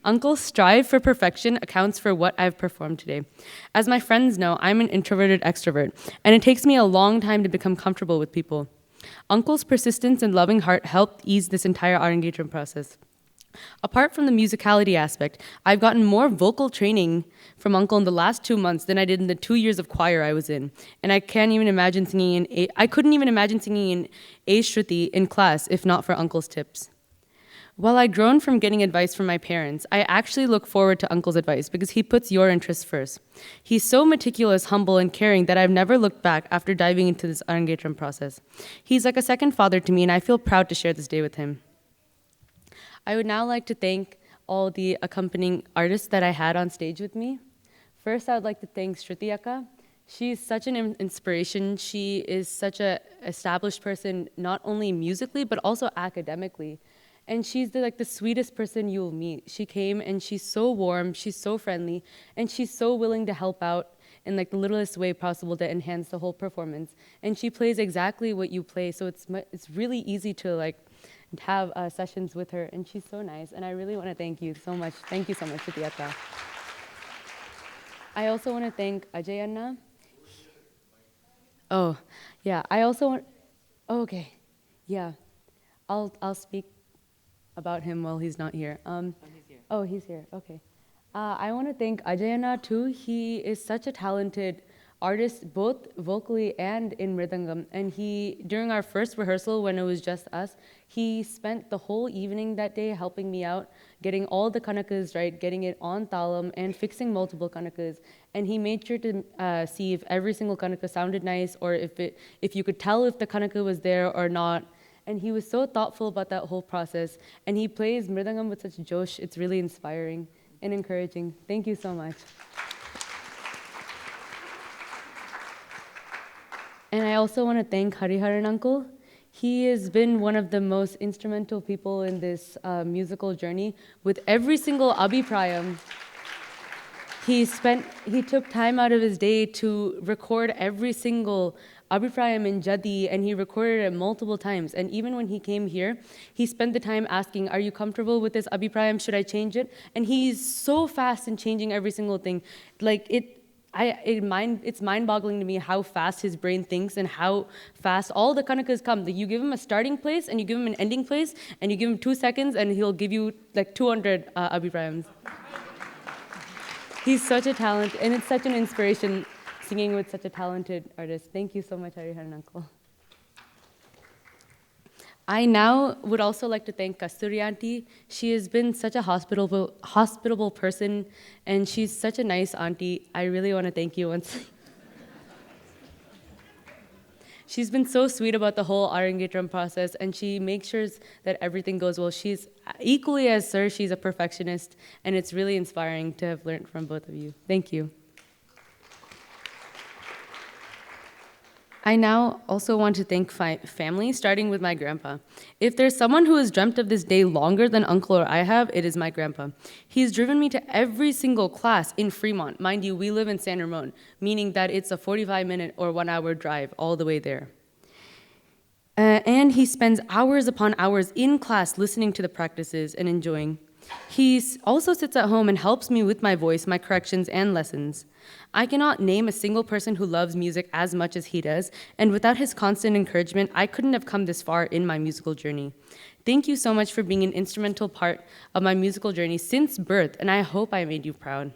Uncle's strive for perfection accounts for what I've performed today. As my friends know, I'm an introverted extrovert, and it takes me a long time to become comfortable with people. Uncle's persistence and loving heart helped ease this entire engagement process. Apart from the musicality aspect, I've gotten more vocal training from Uncle in the last 2 months than I did in the 2 years of choir I was in. And I couldn't even imagine singing in A Shruti in class if not for Uncle's tips. While I groan from getting advice from my parents, I actually look forward to Uncle's advice because he puts your interests first. He's so meticulous, humble, and caring that I've never looked back after diving into this engagement process. He's like a second father to me, and I feel proud to share this day with him. I would now like to thank all the accompanying artists that I had on stage with me. First, I would like to thank Shruti Akka. She's such an inspiration. She is such an established person, not only musically, but also academically. And she's the sweetest person you'll meet. She came and she's so warm, she's so friendly, and she's so willing to help out in the littlest way possible to enhance the whole performance. And she plays exactly what you play, so it's really easy to have sessions with her, and she's so nice, and I really want to thank you so much. Thank you so much, Shruti. I also want to thank Ajay Anna. Oh, yeah, I also want, oh, okay, yeah, I'll speak about him while he's not here. Oh, he's here, okay. I want to thank Ajay Anna too. He is such a talented artist, both vocally and in Mridangam. And during our first rehearsal, when it was just us, he spent the whole evening that day helping me out, getting all the kanakas right, getting it on talam, and fixing multiple kanakas. And he made sure to see if every single kanaka sounded nice, or if you could tell if the kanaka was there or not. And he was so thoughtful about that whole process. And he plays Mridangam with such josh. It's really inspiring and encouraging. Thank you so much. And I also want to thank Hariharan Uncle. He has been one of the most instrumental people in this musical journey. With every single Abhiprayam, he took time out of his day to record every single Abhiprayam in Jadi, and he recorded it multiple times. And even when he came here, he spent the time asking, are you comfortable with this Abhiprayam? Should I change it? And he's so fast in changing every single thing. It's mind-boggling to me how fast his brain thinks and how fast all the kanakas come. You give him a starting place and you give him an ending place and you give him 2 seconds and he'll give you 200 Abhiprayams. He's such a talent, and it's such an inspiration singing with such a talented artist. Thank you so much, Hariharan Uncle. I now would also like to thank Kasturi auntie. She has been such a hospitable person, and she's such a nice auntie. I really want to thank you once. She's been so sweet about the whole Arangetram process, and she makes sure that everything goes well. She's equally as Sir, she's a perfectionist, and it's really inspiring to have learned from both of you. Thank you. I now also want to thank family, starting with my grandpa. If there's someone who has dreamt of this day longer than Uncle or I have, it is my grandpa. He's driven me to every single class in Fremont. Mind you, we live in San Ramon, meaning that it's a 45-minute or 1-hour drive all the way there. And he spends hours upon hours in class listening to the practices and enjoying. He also sits at home and helps me with my voice, my corrections, and lessons. I cannot name a single person who loves music as much as he does, and without his constant encouragement, I couldn't have come this far in my musical journey. Thank you so much for being an instrumental part of my musical journey since birth, and I hope I made you proud.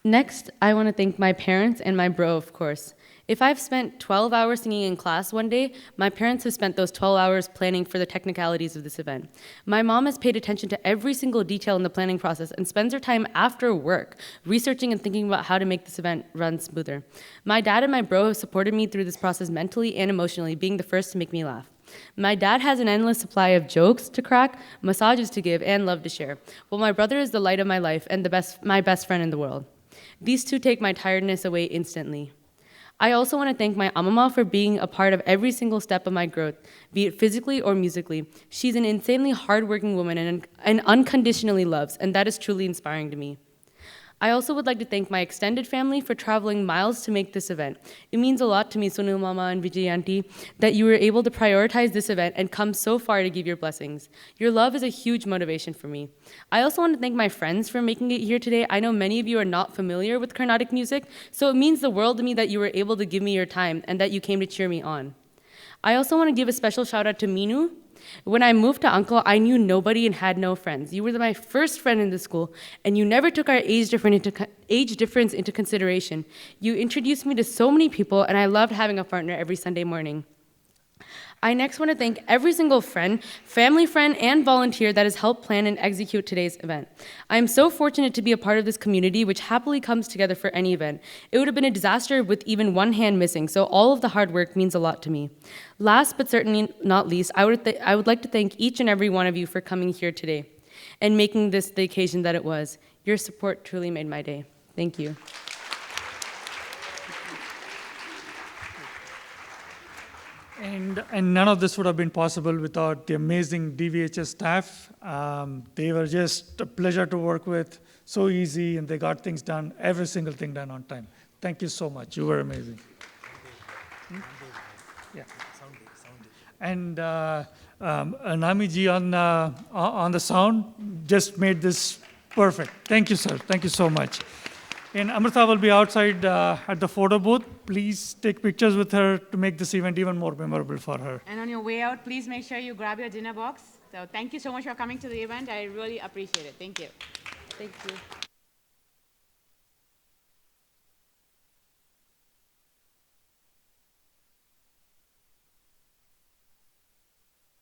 Next, I want to thank my parents and my bro, of course. If I've spent 12 hours singing in class one day, my parents have spent those 12 hours planning for the technicalities of this event. My mom has paid attention to every single detail in the planning process and spends her time after work researching and thinking about how to make this event run smoother. My dad and my bro have supported me through this process mentally and emotionally, being the first to make me laugh. My dad has an endless supply of jokes to crack, massages to give, and love to share, while my brother is the light of my life and my best friend in the world. These two take my tiredness away instantly. I also want to thank my Amama for being a part of every single step of my growth, be it physically or musically. She's an insanely hardworking woman and unconditionally loves, and that is truly inspiring to me. I also would like to thank my extended family for traveling miles to make this event. It means a lot to me, Sunil Mama and Vijay Auntie, that you were able to prioritize this event and come so far to give your blessings. Your love is a huge motivation for me. I also want to thank my friends for making it here today. I know many of you are not familiar with Carnatic music, so it means the world to me that you were able to give me your time and that you came to cheer me on. I also want to give a special shout out to Minu. When I moved to Uncle, I knew nobody and had no friends. You were my first friend in the school, and you never took our age difference into consideration. You introduced me to so many people, and I loved having a partner every Sunday morning. I next want to thank every single friend, family friend, and volunteer that has helped plan and execute today's event. I am so fortunate to be a part of this community which happily comes together for any event. It would have been a disaster with even one hand missing, so all of the hard work means a lot to me. Last but certainly not least, I would like to thank each and every one of you for coming here today and making this the occasion that it was. Your support truly made my day. Thank you. And none of this would have been possible without the amazing DVHS staff. They were just a pleasure to work with, so easy, and they got things done, every single thing done on time. Thank you so much. You were amazing. Yeah. And Namiji on the sound just made this perfect. Thank you, sir. Thank you so much. And Amrita will be outside at the photo booth. Please take pictures with her to make this event even more memorable for her. And on your way out, please make sure you grab your dinner box. So thank you so much for coming to the event. I really appreciate it. Thank you. Thank you.